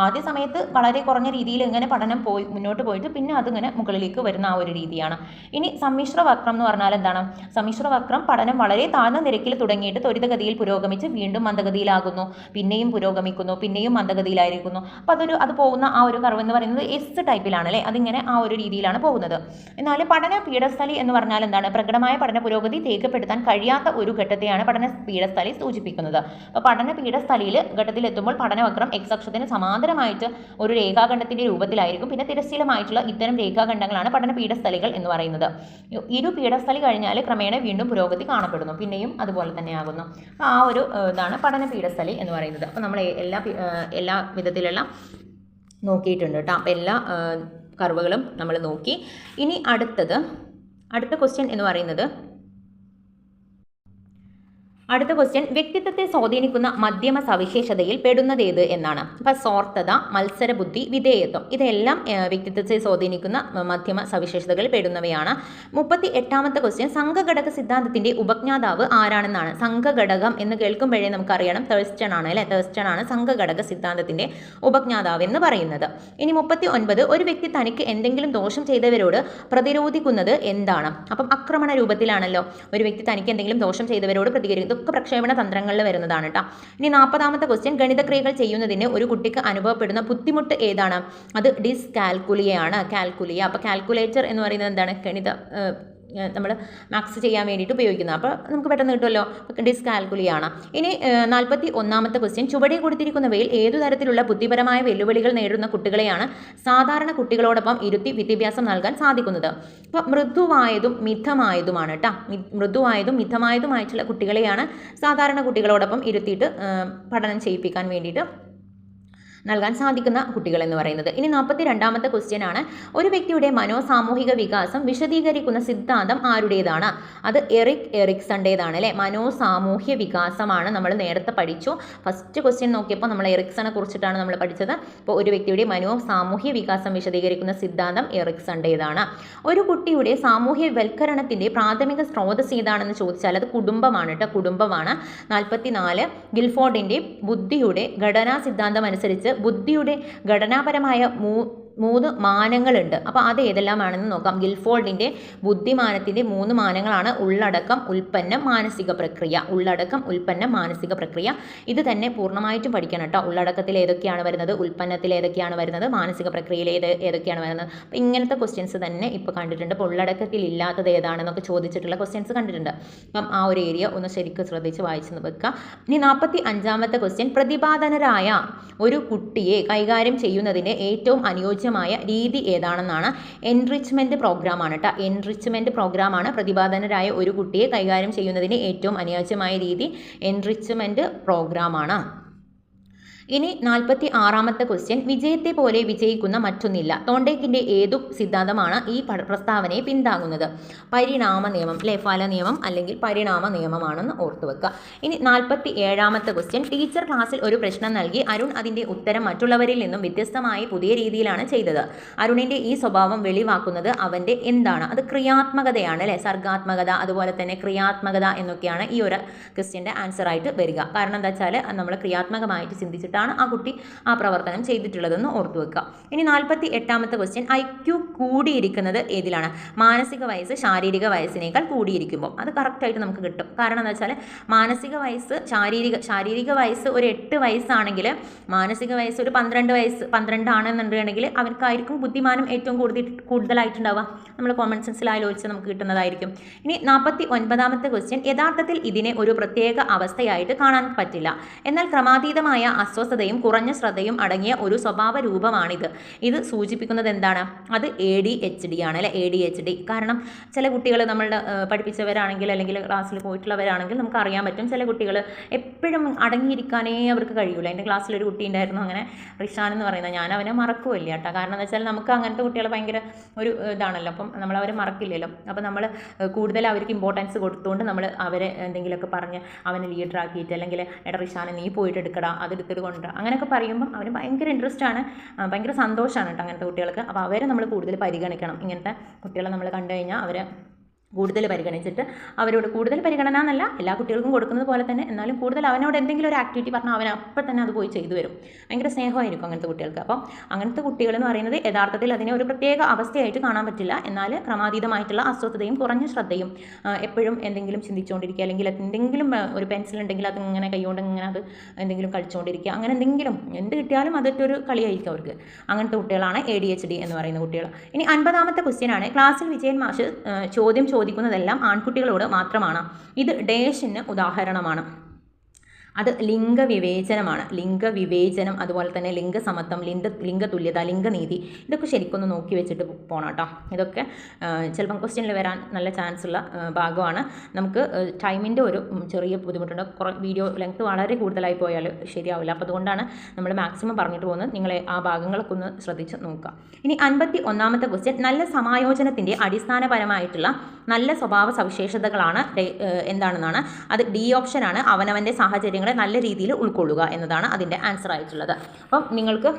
ആദ്യ സമയത്ത് വളരെ കുറഞ്ഞ രീതിയിൽ ഇങ്ങനെ പഠനം മുന്നോട്ട് പോയിട്ട് പിന്നെ അതിങ്ങനെ മുകളിലേക്ക് വരുന്ന ആ ഒരു രീതിയാണ്. ഇനി സമ്മിശ്രവക്രം എന്ന് പറഞ്ഞാൽ എന്താണ്? സമ്മിശ്രവക്രം പഠനം വളരെ താഴ്ന്ന നിരക്കിൽ തുടങ്ങിയിട്ട് ത്വരിതഗതിയിൽ പുരോഗമിച്ച് വീണ്ടും മന്ദഗതിയിലാകുന്നു, പിന്നെയും പുരോഗമിക്കുന്നു, പിന്നെയും മന്ദഗതിയിലായിരിക്കുന്നു. അപ്പോൾ അത് പോകുന്ന ആ ഒരു കർവ് എന്ന് പറയുന്നത് എസ് ടൈപ്പിലാണ് അല്ലേ. അതിങ്ങനെ ആ ഒരു രീതിയിലാണ് പോകുന്നത്. എന്നാൽ പഠന പീഠസ്ഥലി എന്ന് പറഞ്ഞാൽ എന്താണ്? പ്രകടമായ പഠന പുരോഗതി രേഖപ്പെടുത്താൻ കഴിയാത്ത ഒരു ഘട്ടത്തെയാണ് പഠന പീഠസ്ഥലി സൂചിപ്പിക്കുന്നത്. അപ്പോൾ പഠന പീഠസ്ഥലിയിൽ ഘട്ടത്തിലെത്തുമ്പോൾ പഠനവക്രം എക്സ് അക്ഷത്തിന് സമാന്തരമായിട്ട് ഒരു രേഖാഖണ്ഡത്തിന്റെ രൂപത്തിലായിരിക്കും. പിന്നെ തിരശ്ചീലമായിട്ടുള്ള ഇത്തരം രേഖാഖണ്ഡങ്ങളാണ് പഠന പീഠസ്ഥലികൾ എന്ന് പറയുന്നത്. ഇരു പീഠസ്ഥലി കഴിഞ്ഞാൽ ക്രമേണ വീണ്ടും പുരോഗതി കാണപ്പെടുന്നു, പിന്നെയും അതുപോലെ തന്നെ ആകുന്നു. ആ ഒരു ഇതാണ് പഠന പീഠസ്ഥലി എന്ന് പറയുന്നത്. അപ്പോൾ നമ്മൾ എല്ലാ വിധത്തിലുള്ള നോക്കിയിട്ടുണ്ട് കേട്ടോ. അപ്പോൾ എല്ലാ കർവുകളും നമ്മൾ നോക്കി. ഇനി അടുത്ത ക്വസ്റ്റ്യൻ എന്ന് പറയുന്നത് അടുത്ത ക്വസ്റ്റ്യൻ, വ്യക്തിത്വത്തെ സ്വാധീനിക്കുന്ന മധ്യമ സവിശേഷതയിൽ പെടുന്നതേത് എന്നാണ്. അപ്പം സ്വാർത്ഥത, മത്സരബുദ്ധി, വിധേയത്വം ഇതെല്ലാം വ്യക്തിത്വത്തെ സ്വാധീനിക്കുന്ന മധ്യമ സവിശേഷതകളിൽ പെടുന്നവയാണ്. 38ാമത്തെ ക്വസ്റ്റ്യൻ, സംഘഘടക സിദ്ധാന്തത്തിന്റെ ഉപജ്ഞാതാവ് ആരാണെന്നാണ്. സംഘഘടകം എന്ന് കേൾക്കുമ്പോഴേ നമുക്കറിയണം തേഴ്സ്റ്റൺ ആണ് അല്ലേ. തേഴ്സ്റ്റൺ ആണ് സംഘഘടക സിദ്ധാന്തത്തിന്റെ ഉപജ്ഞാതാവ് എന്ന് പറയുന്നത്. ഇനി 39, ഒരു വ്യക്തി തനിക്ക് എന്തെങ്കിലും ദോഷം ചെയ്തവരോട് പ്രതിരോധിക്കുന്നത് എന്താണ്. അപ്പം ആക്രമണ രൂപത്തിലാണല്ലോ ഒരു വ്യക്തി തനിക്ക് എന്തെങ്കിലും ദോഷം ചെയ്തവരോട് പ്രതികരിക്കുന്നത്. ഇതൊക്കെ പ്രക്ഷേപണ തന്ത്രങ്ങളിൽ വരുന്നതാണ് കേട്ടോ. ഇനി 40ാമത്തെ ക്വസ്റ്റ്യൻ, ഗണിതക്രിയകൾ ചെയ്യുന്നതിന് ഒരു കുട്ടിക്ക് അനുഭവപ്പെടുന്ന ബുദ്ധിമുട്ട് ഏതാണ്? അത് ഡിസ്കാൽക്കുലിയാണ്, കാൽക്കുലിയ. അപ്പോൾ കാൽക്കുലേറ്റർ എന്ന് പറയുന്നത് എന്താണ്? ഗണിത നമ്മൾ മാത്സ് ചെയ്യാൻ വേണ്ടിയിട്ട് ഉപയോഗിക്കുന്നത്. അപ്പോൾ നമുക്ക് പെട്ടെന്ന് കിട്ടുമല്ലോ, ഡിസ്കാൽക്കുലിയാണ്. ഇനി 41ാമത്തെ ക്വസ്റ്റ്യൻ, ചുവടെ കൊടുത്തിരിക്കുന്നവയിൽ ഏതു തരത്തിലുള്ള ബുദ്ധിപരമായ വെല്ലുവിളികൾ നേരിടുന്ന കുട്ടികളെയാണ് സാധാരണ കുട്ടികളോടൊപ്പം ഇരുത്തി വിദ്യാഭ്യാസം നൽകാൻ സാധിക്കുന്നത്? അപ്പോൾ മൃദുവായതും മിതമായതുമാണ് കേട്ടോ. മൃദുവായതും മിതമായതുമായിട്ടുള്ള കുട്ടികളെയാണ് സാധാരണ കുട്ടികളോടൊപ്പം ഇരുത്തിയിട്ട് പഠനം ചെയ്യിപ്പിക്കാൻ വേണ്ടിയിട്ട് നൽകാൻ സാധിക്കുന്ന കുട്ടികൾ എന്ന് പറയുന്നത്. ഇനി 42ാമത്തെ ക്വസ്റ്റ്യൻ ആണ്, ഒരു വ്യക്തിയുടെ മനോസാമൂഹിക വികാസം വിശദീകരിക്കുന്ന സിദ്ധാന്തം ആരുടേതാണ്? അത് എറിക്സണിൻ്റെതാണ് അല്ലേ. മനോസാമൂഹ്യ വികാസമാണ് നമ്മൾ നേരത്തെ പഠിച്ചു. ഫസ്റ്റ് ക്വസ്റ്റ്യൻ നോക്കിയപ്പോൾ നമ്മൾ എറിക്സനെ കുറിച്ചിട്ടാണ് നമ്മൾ പഠിച്ചത്. അപ്പോൾ ഒരു വ്യക്തിയുടെ മനോസാമൂഹ്യ വികാസം വിശദീകരിക്കുന്ന സിദ്ധാന്തം എറിക്സണിൻ്റെതാണ്. ഒരു കുട്ടിയുടെ സാമൂഹ്യവൽക്കരണത്തിൻ്റെ പ്രാഥമിക സ്രോതസ് ഏതാണെന്ന് ചോദിച്ചാൽ അത് കുടുംബമാണ് കേട്ടോ, കുടുംബമാണ്. 44 ഗിൽഫോർഡിൻ്റെ ബുദ്ധിയുടെ ഘടനാ സിദ്ധാന്തം അനുസരിച്ച് ബുദ്ധിയുടെ ഘടനാപരമായ 3 മാനങ്ങളുണ്ട്. അപ്പോൾ അത് ഏതെല്ലാമാണെന്ന് നോക്കാം. ഗിൽഫോർഡിൻ്റെ ബുദ്ധിമാനത്തിൻ്റെ 3 മാനങ്ങളാണ് ഉള്ളടക്കം, ഉൽപ്പന്നം, മാനസിക പ്രക്രിയ. ഉള്ളടക്കം, ഉൽപ്പന്നം, മാനസിക പ്രക്രിയ. ഇത് തന്നെ പൂർണ്ണമായിട്ടും പഠിക്കണം കേട്ടോ. ഉള്ളടക്കത്തിൽ ഏതൊക്കെയാണ് വരുന്നത്, ഉൽപ്പന്നത്തിൽ ഏതൊക്കെയാണ് വരുന്നത്, മാനസിക പ്രക്രിയയിൽ ഏതൊക്കെയാണ് വരുന്നത്. അപ്പോൾ ഇങ്ങനത്തെ ക്വസ്റ്റ്യൻസ് തന്നെ ഇപ്പോൾ കണ്ടിട്ടുണ്ട്. അപ്പോൾ ഉള്ളടക്കത്തിൽ ഇല്ലാത്തത് ഏതാണെന്നൊക്കെ ചോദിച്ചിട്ടുള്ള ക്വസ്റ്റ്യൻസ് കണ്ടിട്ടുണ്ട്. അപ്പം ആ ഒരു ഏരിയ ഒന്ന് ശരിക്കും ശ്രദ്ധിച്ച് വായിച്ച് വെക്കുക. ഇനി 45ാമത്തെ ക്വസ്റ്റ്യൻ, പ്രതിപാദനരായ ഒരു കുട്ടിയെ കൈകാര്യം ചെയ്യുന്നതിന് ഏറ്റവും അനുയോജ്യമായ രീതി ഏതാണെന്നാണ്. എൻറിച്ച്മെൻറ്റ് പ്രോഗ്രാമാണ് കേട്ടോ. എൻറിച്ച്മെൻറ്റ് പ്രോഗ്രാമാണ് പ്രതിപാദനരായ ഒരു കുട്ടിയെ കൈകാര്യം ചെയ്യുന്നതിന് ഏറ്റവും അനുയോജ്യമായ രീതി. എൻറിച്ച്മെൻറ്റ് പ്രോഗ്രാമാണ്. ഇനി 46ാമത്തെ ക്വസ്റ്റ്യൻ, വിജയത്തെ പോലെ വിജയിക്കുന്ന മറ്റൊന്നില്ല. തോണ്ടേക്കിൻ്റെ ഏതു സിദ്ധാന്തമാണ് ഈ പ്രസ്താവനയെ പിന്താങ്ങുന്നത്? പരിണാമ നിയമം അല്ലേ, ഫല നിയമം അല്ലെങ്കിൽ പരിണാമ നിയമമാണെന്ന് ഓർത്തു വെക്കുക. ഇനി 47ാമത്തെ ക്വസ്റ്റ്യൻ, ടീച്ചർ ക്ലാസ്സിൽ ഒരു പ്രശ്നം നൽകി അരുൺ അതിൻ്റെ ഉത്തരം മറ്റുള്ളവരിൽ നിന്നും വ്യത്യസ്തമായി പുതിയ രീതിയിലാണ് ചെയ്തത്. അരുണിൻ്റെ ഈ സ്വഭാവം വെളിവാക്കുന്നത് അവൻ്റെ എന്താണ്? അത് ക്രിയാത്മകതയാണ് അല്ലേ, സർഗാത്മകത അതുപോലെ തന്നെ ക്രിയാത്മകത എന്നൊക്കെയാണ് ഈ ഒരു ക്വസ്റ്റ്യൻ്റെ ആൻസർ ആയിട്ട് വരിക. കാരണം എന്താ വെച്ചാൽ നമ്മൾ ക്രിയാത്മകമായിട്ട് ചിന്തിച്ചിട്ട് ആ കുട്ടി ആ പ്രവർത്തനം ചെയ്തിട്ടുള്ളതെന്ന് ഓർത്തു വെക്കുക. ഇനി 48ാമത്തെ ക്വസ്റ്റ്യൻ, IQ കൂടിയിരിക്കുന്നത് ഏതിലാണ്? മാനസിക വയസ്സ് ശാരീരിക വയസ്സിനേക്കാൾ കൂടിയിരിക്കുമ്പോൾ. അത് കറക്റ്റായിട്ട് നമുക്ക് കിട്ടും. കാരണം എന്താ വെച്ചാൽ മാനസിക വയസ്സ് ശാരീരിക വയസ്സ് ഒരു 8 വയസ്സാണെങ്കിൽ മാനസിക വയസ്സ് ഒരു 12 ആണെന്നുണ്ടെങ്കിൽ അവർക്കായിരിക്കും ബുദ്ധിമാനം ഏറ്റവും കൂടുതലായിട്ടുണ്ടാവുക. നമ്മൾ കോമൺ സെൻസിൽ ആലോചിച്ച് നമുക്ക് കിട്ടുന്നതായിരിക്കും. ഇനി 49ാമത്തെ ക്വസ്റ്റ്യൻ, യഥാർത്ഥത്തിൽ ഇതിനെ ഒരു പ്രത്യേക അവസ്ഥയായിട്ട് കാണാൻ പറ്റില്ല. എന്നാൽ ക്രമാതീതമായ അസ്വസ്ഥതയും കുറഞ്ഞ ശ്രദ്ധയും അടങ്ങിയ ഒരു സ്വഭാവ രൂപമാണിത്. ഇത് സൂചിപ്പിക്കുന്നത് എന്താണ്? അത് ADHD ആണ് അല്ലെ, ADHD. കാരണം ചില കുട്ടികൾ നമ്മളുടെ പഠിപ്പിച്ചവരാണെങ്കിൽ അല്ലെങ്കിൽ ക്ലാസ്സിൽ പോയിട്ടുള്ളവരാണെങ്കിൽ നമുക്ക് അറിയാൻ പറ്റും, ചില കുട്ടികൾ എപ്പോഴും അടങ്ങിയിരിക്കാനേ അവർക്ക് കഴിയൂല. എൻ്റെ ക്ലാസ്സിലൊരു കുട്ടി ഉണ്ടായിരുന്നു അങ്ങനെ, റിഷാൻ എന്ന് പറയുന്നത്. ഞാൻ അവനെ മറക്കുമില്ല കേട്ടോ. കാരണം എന്താ വെച്ചാൽ നമുക്ക് അങ്ങനത്തെ കുട്ടികളെ ഭയങ്കര ഒരു ഇതാണല്ലോ, അപ്പം നമ്മൾ അവരെ മറക്കില്ലല്ലോ. അപ്പോൾ നമ്മൾ കൂടുതൽ അവർക്ക് ഇമ്പോർട്ടൻസ് കൊടുത്തുകൊണ്ട് നമ്മൾ അവരെ എന്തെങ്കിലുമൊക്കെ പറഞ്ഞ് അവനെ ലീഡറാക്കിയിട്ട് അല്ലെങ്കിൽ എടാ റിഷാനെ നീ പോയിട്ട് എടുക്കടാ, അതെടുത്തിട്ട് കൊണ്ട് അങ്ങനെയൊക്കെ പറയുമ്പം അവന് ഭയങ്കര ഇൻട്രസ്റ്റ് ആണ്, ഭയങ്കര സന്തോഷമാണ് കേട്ടോ അങ്ങനത്തെ കുട്ടികൾക്ക്. അപ്പോൾ അവരെ നമ്മൾ കൂടുതൽ പരിഗണിക്കണം. ഇങ്ങനത്തെ കുട്ടികളെ നമ്മൾ കണ്ടു കഴിഞ്ഞാൽ അവരെ കൂടുതൽ പരിഗണിച്ചിട്ട് അവരോട് കൂടുതൽ പരിഗണന എന്നല്ല, എല്ലാ കുട്ടികൾക്കും കൊടുക്കുന്നത് പോലെ തന്നെ, എന്നാലും കൂടുതൽ അവനോട് എന്തെങ്കിലും ഒരു ആക്ടിവിറ്റി പറഞ്ഞാൽ അവൻ അപ്പം തന്നെ അത് പോയി ചെയ്തു വരും. ഭയങ്കര സ്നേഹമായിരിക്കും അങ്ങനത്തെ കുട്ടികൾക്ക്. അപ്പം അങ്ങനത്തെ കുട്ടികൾ എന്ന് പറയുന്നത് യഥാർത്ഥത്തിൽ അതിനെ ഒരു പ്രത്യേക അവസ്ഥയായിട്ട് കാണാൻ പറ്റില്ല. എന്നാൽ ക്രമാതീതമായിട്ടുള്ള അസ്വസ്ഥതയും കുറഞ്ഞ ശ്രദ്ധയും, എപ്പോഴും എന്തെങ്കിലും ചിന്തിച്ചുകൊണ്ടിരിക്കുക, അല്ലെങ്കിൽ എന്തെങ്കിലും ഒരു പെൻസിൽ ഉണ്ടെങ്കിൽ അത് ഇങ്ങനെ കൈകൊണ്ട് ഇങ്ങനെ അത് എന്തെങ്കിലും കളിച്ചുകൊണ്ടിരിക്കുക, അങ്ങനെ എന്തെങ്കിലും എന്ത് കിട്ടിയാലും അതൊക്കെ ഒരു കളിയായിരിക്കും അവർക്ക്. അങ്ങനത്തെ കുട്ടികളാണ് ADHD എന്ന് പറയുന്ന കുട്ടികൾ. ഇനി 50ാമത്തെ ക്വസ്റ്റ്യൻ ആണ്, ക്ലാസ്സിൽ വിജയൻ മാഷ് ചോദിക്കുന്നതെല്ലാം ആൺകുട്ടികളോട് മാത്രമാണ്. ഇത് ഡേഷിന് ഉദാഹരണമാണ്. അത് ലിംഗവിവേചനമാണ്. ലിംഗവിവേചനം അതുപോലെ തന്നെ ലിംഗസമത്വം, ലിംഗതുല്യത, ലിംഗനീതി, ഇതൊക്കെ ശരിക്കൊന്ന് നോക്കി വെച്ചിട്ട് പോകണം കേട്ടോ. ഇതൊക്കെ ചിലപ്പം ക്വസ്റ്റ്യനിൽ വരാൻ നല്ല ചാൻസ് ഉള്ള ഭാഗമാണ്. നമുക്ക് ടൈമിൻ്റെ ഒരു ചെറിയ ബുദ്ധിമുട്ടുണ്ട്. വീഡിയോ ലെങ്ത് വളരെ കൂടുതലായി പോയാൽ ശരിയാവില്ല. അപ്പോൾ അതുകൊണ്ടാണ് നമ്മൾ മാക്സിമം പറഞ്ഞിട്ട് പോകുന്നത്. നിങ്ങൾ ആ ഭാഗങ്ങളൊക്കെ ഒന്ന് ശ്രദ്ധിച്ച് നോക്കുക. ഇനി 51ാമത്തെ ക്വസ്റ്റ്യൻ, നല്ല സമായോജനത്തിൻ്റെ അടിസ്ഥാനപരമായിട്ടുള്ള നല്ല സ്വഭാവ സവിശേഷതകളാണ് എന്താണെന്നാണ്. അത് D ഓപ്ഷനാണ്. അവനവൻ്റെ സാഹചര്യങ്ങളെ നല്ല രീതിയിൽ ഉൾക്കൊള്ളുക എന്നതാണ് അതിൻ്റെ ആൻസർ ആയിട്ടുള്ളത്. അപ്പം നിങ്ങൾക്ക്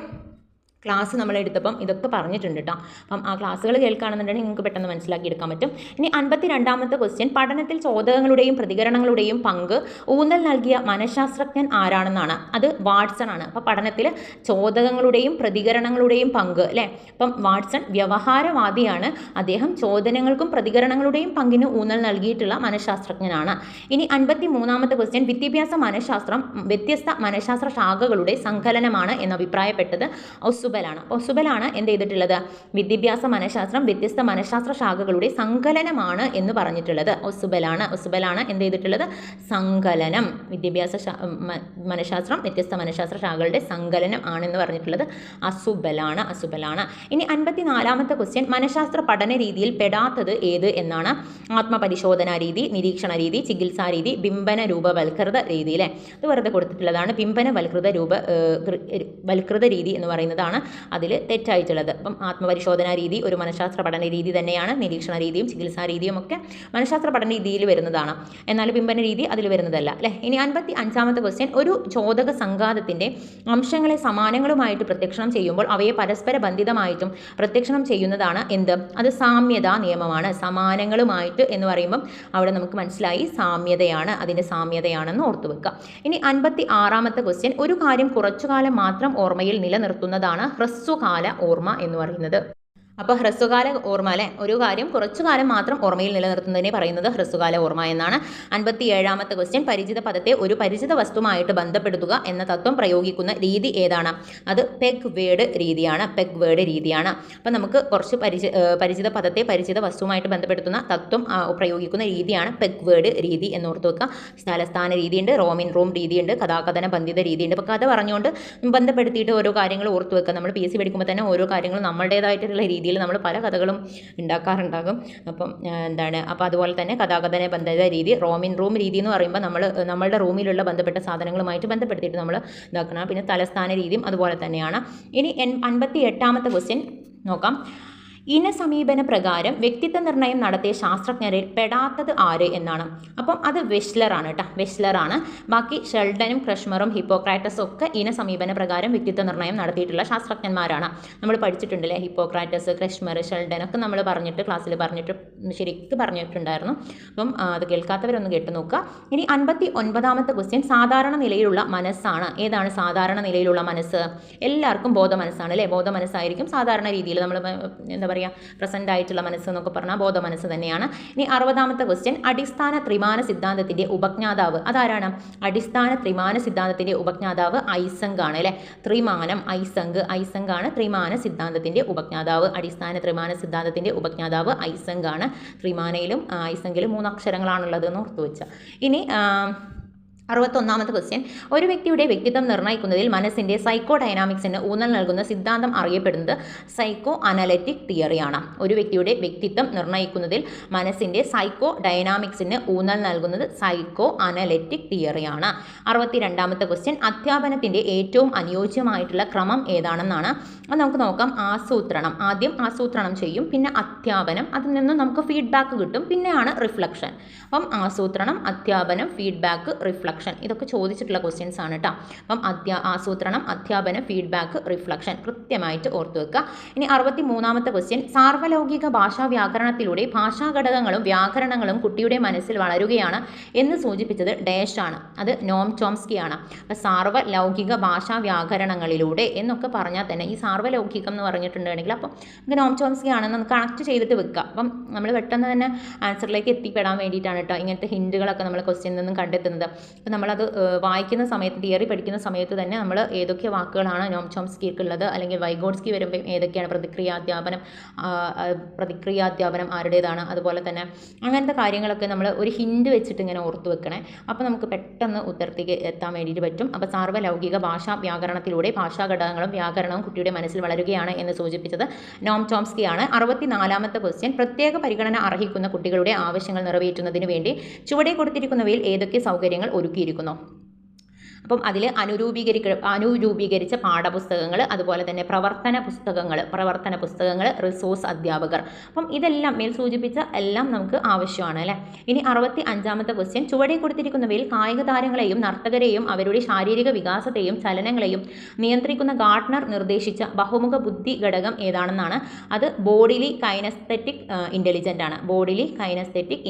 ക്ലാസ് നമ്മളെടുത്തപ്പം ഇതൊക്കെ പറഞ്ഞിട്ടുണ്ട് കേട്ടോ. അപ്പം ആ ക്ലാസ്സുകൾ കേൾക്കുകയാണെന്നുണ്ടെങ്കിൽ നിങ്ങൾക്ക് പെട്ടെന്ന് മനസ്സിലാക്കിയെടുക്കാൻ പറ്റും. ഇനി 52ാമത്തെ ക്വസ്റ്റ്യൻ, പഠനത്തിൽ ചോദകങ്ങളുടെയും പ്രതികരണങ്ങളുടെയും പങ്ക് ഊന്നൽ നൽകിയ മനഃശാസ്ത്രജ്ഞൻ ആരാണെന്നാണ്. അത് വാട്സൺ ആണ്. അപ്പോൾ പഠനത്തിൽ ചോദകങ്ങളുടെയും പ്രതികരണങ്ങളുടെയും പങ്ക് അല്ലേ. അപ്പം വാട്സൺ വ്യവഹാരവാദിയാണ്. അദ്ദേഹം ചോദനങ്ങൾക്കും പ്രതികരണങ്ങളുടെയും പങ്കിന് ഊന്നൽ നൽകിയിട്ടുള്ള മനഃശാസ്ത്രജ്ഞനാണ്. ഇനി 53ാമത്തെ ക്വസ്റ്റ്യൻ, വിദ്യാഭ്യാസ മനഃശാസ്ത്രം വ്യത്യസ്ത മനഃശാസ്ത്ര ശാഖകളുടെ സങ്കലനമാണ് എന്ന് അഭിപ്രായപ്പെട്ടത് ഒസുബലാണ് എന്ത് ചെയ്തിട്ടുള്ളത്, വിദ്യാഭ്യാസ മനഃശാസ്ത്രം വ്യത്യസ്ത മനഃശാസ്ത്ര ശാഖകളുടെ സങ്കലനമാണ് എന്ന് പറഞ്ഞിട്ടുള്ളത്. ഒസുബലാണ് എന്ത് ചെയ്തിട്ടുള്ളത്, സങ്കലനം. വിദ്യാഭ്യാസ മനഃശാസ്ത്രം വ്യത്യസ്ത മനഃശാസ്ത്ര ശാഖകളുടെ സങ്കലനം ആണെന്ന് പറഞ്ഞിട്ടുള്ളത് അസുബലാണ്. ഇനി 54ാമത്തെ ക്വസ്റ്റ്യൻ, മനഃശാസ്ത്ര പഠന രീതിയിൽ പെടാത്തത് ഏത് എന്നാണ്. ആത്മപരിശോധനാ രീതി, നിരീക്ഷണ രീതി, ചികിത്സാ രീതി, ബിംബന രൂപവൽകൃത രീതി അല്ലേ. ഇത് വെറുതെ കൊടുത്തിട്ടുള്ളതാണ്. വൽകൃത രീതി എന്ന് പറയുന്നതാണ് അതിൽ തെറ്റായിട്ടുള്ളത്. അപ്പം ആത്മപരിശോധനാ രീതി ഒരു മനഃശാസ്ത്ര പഠന രീതി തന്നെയാണ്. നിരീക്ഷണ രീതിയും ചികിത്സാ രീതിയും ഒക്കെ മനഃശാസ്ത്ര പഠന രീതിയിൽ വരുന്നതാണ്. എന്നാൽ ബിംബന രീതി അതിൽ വരുന്നതല്ല അല്ലേ. ഇനി 55ാമത്തെ ക്വസ്റ്റ്യൻ, ഒരു ചോദക സംഘാതത്തിൻ്റെ അംശങ്ങളെ സമാനങ്ങളുമായിട്ട് പ്രത്യക്ഷണം ചെയ്യുമ്പോൾ അവയെ പരസ്പര ബന്ധിതമായിട്ടും പ്രത്യക്ഷണം ചെയ്യുന്നതാണ് എന്ത്, അത് സാമ്യതാ നിയമമാണ്. സമാനങ്ങളുമായിട്ട് എന്ന് പറയുമ്പം അവിടെ നമുക്ക് മനസ്സിലായി സാമ്യതയാണ്, അതിൻ്റെ സാമ്യതയാണെന്ന് ഓർത്തു വെക്കുക. ഇനി 56ാമത്തെ ക്വസ്റ്റ്യൻ, ഒരു കാര്യം കുറച്ചുകാലം മാത്രം ഓർമ്മയിൽ നിലനിർത്തുന്നതാണ് ഹ്രസ്വകാല ഓർമ്മ എന്ന് പറയുന്നത്. അപ്പോൾ ഹ്രസ്വകാല ഓർമ്മ അല്ലേ, ഒരു കാര്യം കുറച്ചു കാലം മാത്രം ഓർമ്മയിൽ നിലനിർത്തുന്നതിനെ പറയുന്നത് ഹ്രസ്വകാല ഓർമ്മ എന്നാണ്. 57ാമത്തെ ക്വസ്റ്റ്യൻ, പരിചിത പദത്തെ ഒരു പരിചിത വസ്തുമായിട്ട് ബന്ധപ്പെടുത്തുക എന്ന തത്വം പ്രയോഗിക്കുന്ന രീതി ഏതാണ്. അത് പെഗ് വേർഡ് രീതിയാണ്. അപ്പം നമുക്ക് കുറച്ച് പരിചിത പദത്തെ പരിചിത വസ്തുവുമായിട്ട് ബന്ധപ്പെടുത്തുന്ന തത്വം പ്രയോഗിക്കുന്ന രീതിയാണ് പെഗ് വേർഡ് രീതി എന്ന് ഓർത്ത് വെക്കുക. സ്ഥലസ്ഥാന രീതിയുണ്ട്, റൂം രീതിയുണ്ട്, കഥാകഥന ബന്ധിത രീതിയുണ്ട്. അപ്പോൾ കഥ പറഞ്ഞുകൊണ്ട് ബന്ധപ്പെടുത്തിയിട്ട് ഓരോ കാര്യങ്ങൾ ഓർത്ത് വെക്കുക. നമ്മൾ PSC പഠിക്കുമ്പോൾ തന്നെ ഓരോ കാര്യങ്ങളും നമ്മുടേതായിട്ടുള്ള രീതിയിൽ നമ്മൾ പല കഥകളും ഉണ്ടാക്കാറുണ്ടാകും. അപ്പം അപ്പോൾ അതുപോലെ തന്നെ കഥാകഥന ബന്ധിത രീതി, റൂം രീതി എന്ന് പറയുമ്പോൾ നമ്മളുടെ റൂമിലുള്ള ബന്ധപ്പെട്ട സാധനങ്ങളുമായിട്ട് ബന്ധപ്പെടുത്തിയിട്ട് നമ്മൾ ഇതാക്കണം. പിന്നെ തലസ്ഥാന രീതിയും അതുപോലെ തന്നെയാണ്. ഇനി 58ാമത്തെ ക്വസ്റ്റ്യൻ നോക്കാം. ഇനസമീപന പ്രകാരം വ്യക്തിത്വ നിർണ്ണയം നടത്തിയ ശാസ്ത്രജ്ഞരിൽ പെടാത്തത് ആര് എന്നാണ്. അപ്പം അത് വെഷ്ലറാണ്. ബാക്കി ഷെൽഡനും ക്രഷ്മറും ഹിപ്പോക്രാറ്റസും ഒക്കെ ഇനസമീപന പ്രകാരം വ്യക്തിത്വ നിർണ്ണയം നടത്തിയിട്ടുള്ള ശാസ്ത്രജ്ഞന്മാരാണ്. നമ്മൾ പഠിച്ചിട്ടുണ്ടല്ലേ, ഹിപ്പോക്രാറ്റസ്, ക്രഷ്മർ, ഷെൽഡൻ ഒക്കെ നമ്മൾ ക്ലാസ്സിൽ ശരിക്കും പറഞ്ഞിട്ടുണ്ടായിരുന്നു. അപ്പം അത് കേൾക്കാത്തവരൊന്ന് കേട്ട് നോക്കുക. ഇനി 59ാമത്തെ ക്വസ്റ്റ്യൻ, സാധാരണ നിലയിലുള്ള മനസ്സാണ്. ഏതാണ് സാധാരണ നിലയിലുള്ള മനസ്സ്? എല്ലാവർക്കും ബോധ മനസ്സാണ് അല്ലേ. ബോധ മനസ്സായിരിക്കും സാധാരണ രീതിയിൽ നമ്മൾ പ്രസന്റ് ആയിട്ടുള്ള മനസ്സ് എന്നൊക്കെ പറഞ്ഞാൽ ബോധ മനസ്സ് തന്നെയാണ്. ഇനി 60ാമത്തെ ക്വസ്റ്റ്യൻ, അടിസ്ഥാന ത്രിമാന സിദ്ധാന്തത്തിന്റെ ഉപജ്ഞാതാവ് അതാരാണ്? അടിസ്ഥാന ത്രിമാന സിദ്ധാന്തത്തിന്റെ ഉപജ്ഞാതാവ് ഐസങ്ക് ആണ് അല്ലെ. ഐസങ്ക് ആണ് ത്രിമാന സിദ്ധാന്തത്തിന്റെ ഉപജ്ഞാതാവ്. അടിസ്ഥാന ത്രിമാന സിദ്ധാന്തത്തിന്റെ ഉപജ്ഞാതാവ് ഐസങ്ക് ആണ്. ത്രിമാനയിലും ഐസങ്കിലും 3 അക്ഷരങ്ങളാണുള്ളത് എന്ന് ഓർത്തു വെച്ചാൽ. ഇനി 61ാമത്തെ ക്വസ്റ്റ്യൻ, ഒരു വ്യക്തിയുടെ വ്യക്തിത്വം നിർണ്ണയിക്കുന്നതിൽ മനസ്സിൻ്റെ സൈക്കോ ഡൈനാമിക്സിന് ഊന്നൽ നൽകുന്ന സിദ്ധാന്തം അറിയപ്പെടുന്നത് സൈക്കോ അനലറ്റിക് തിയറിയാണ്. ഒരു വ്യക്തിയുടെ വ്യക്തിത്വം നിർണ്ണയിക്കുന്നതിൽ മനസ്സിൻ്റെ സൈക്കോ ഡൈനാമിക്സിന് ഊന്നൽ നൽകുന്നത് സൈക്കോ അനലറ്റിക് തിയറിയാണ്. 62ാമത്തെ ക്വസ്റ്റ്യൻ, അധ്യാപനത്തിൻ്റെ ഏറ്റവും അനുയോജ്യമായിട്ടുള്ള ക്രമം ഏതാണെന്നാണ്. അത് നമുക്ക് നോക്കാം. ആസൂത്രണം. ആദ്യം ആസൂത്രണം ചെയ്യും, പിന്നെ അധ്യാപനം, അതിൽ നിന്ന് നമുക്ക് ഫീഡ്ബാക്ക് കിട്ടും, പിന്നെയാണ് റിഫ്ലക്ഷൻ. അപ്പം ആസൂത്രണം, അധ്യാപനം, ഫീഡ്ബാക്ക്, റിഫ്ലക്ഷൻ, ഇതൊക്കെ ചോദിച്ചിട്ടുള്ള ക്വസ്റ്റ്യൻസ് ആണ് കേട്ടോ. അപ്പം ആസൂത്രണം, അധ്യാപനം, ഫീഡ്ബാക്ക്, റിഫ്ലക്ഷൻ കൃത്യമായിട്ട് ഓർത്തു വെക്കുക. ഇനി 63ാമത്തെ ക്വസ്റ്റ്യൻ, സാർവലൗകിക ഭാഷാ വ്യാകരണത്തിലൂടെ ഭാഷാ ഘടകങ്ങളും വ്യാകരണങ്ങളും കുട്ടിയുടെ മനസ്സിൽ വളരുകയാണ് എന്ന് സൂചിപ്പിച്ചത് ഡാഷ് ആണ്. അത് നോം ചോംസ്കി ആണ്. അപ്പം സാർവലൗകിക ഭാഷാ വ്യാകരണങ്ങളിലൂടെ എന്നൊക്കെ പറഞ്ഞാൽ തന്നെ ഈ സാർവലൗകികം എന്ന് പറഞ്ഞിട്ടുണ്ടെങ്കിൽ അപ്പം നമുക്ക് നോം ചോംസ്കി ആണെന്ന് കണക്ട് ചെയ്തിട്ട് വെക്കുക. അപ്പം നമ്മൾ പെട്ടെന്ന് തന്നെ ആൻസറിലേക്ക് എത്തിപ്പെടാൻ വേണ്ടിയിട്ടാണ് കേട്ടോ ഇങ്ങനത്തെ ഹിൻറ്റുകളൊക്കെ നമ്മൾ ക്വസ്റ്റ്യനിൽ നിന്നും കണ്ടെത്തുന്നത്. അപ്പോൾ നമ്മളത് വായിക്കുന്ന സമയത്ത്, തിയറി പഠിക്കുന്ന സമയത്ത് തന്നെ നമ്മൾ ഏതൊക്കെ വാക്കുകളാണ് നോം ചോംസ്കിക്കുള്ളത്, അല്ലെങ്കിൽ വൈഗോട്സ്കി വരുമ്പോൾ ഏതൊക്കെയാണ് പ്രതിക്രിയാധ്യാപനം ആരുടേതാണ്, അതുപോലെ തന്നെ അങ്ങനത്തെ കാര്യങ്ങളൊക്കെ നമ്മൾ ഒരു ഹിൻറ്റ് വെച്ചിട്ട് ഇങ്ങനെ ഓർത്ത് വെക്കണേ. അപ്പോൾ നമുക്ക് പെട്ടെന്ന് ഉത്തരത്തേക്ക് എത്താൻ വേണ്ടിയിട്ട് പറ്റും. അപ്പോൾ സാർവലൗകിക ഭാഷാ വ്യാകരണത്തിലൂടെ ഭാഷാ ഘടകങ്ങളും വ്യാകരണവും കുട്ടിയുടെ മനസ്സിൽ വളരുകയാണ് എന്ന് സൂചിപ്പിച്ചത് നോം ചോംസ്കിയാണ്. 64ാമത്തെ ക്വസ്റ്റ്യൻ, പ്രത്യേക പരിഗണന അർഹിക്കുന്ന കുട്ടികളുടെ ആവശ്യങ്ങൾ നിറവേറ്റുന്നതിന് വേണ്ടി ചുവടെ കൊടുത്തിരിക്കുന്നവയിൽ ഏതൊക്കെ സൗകര്യങ്ങൾ ഒരുക്കിയിരിക്കുന്നു. അപ്പം അതിൽ അനുരൂപീകരിച്ച പാഠപുസ്തകങ്ങൾ, അതുപോലെ തന്നെ പ്രവർത്തന പുസ്തകങ്ങൾ, റിസോഴ്സ് അധ്യാപകർ. അപ്പം ഇതെല്ലാം മേൽ സൂചിപ്പിച്ച എല്ലാം നമുക്ക് ആവശ്യമാണ് അല്ലേ. ഇനി 65ാമത്തെ ക്വസ്റ്റ്യൻ, ചുവടെ കൊടുത്തിരിക്കുന്നവയിൽ കായിക താരങ്ങളെയും നർത്തകരെയും അവരുടെ ശാരീരിക വികാസത്തെയും ചലനങ്ങളെയും നിയന്ത്രിക്കുന്ന ഗാർട്ട്നർ നിർദ്ദേശിച്ച ബഹുമുഖ ബുദ്ധി ഘടകം ഏതാണെന്നാണ്. അത് ബോഡിലി കൈനസ്തെറ്റിക് ഇൻ്റലിജൻ്റ് ആണ്. ബോഡിലി കൈനസ്തെറ്റിക്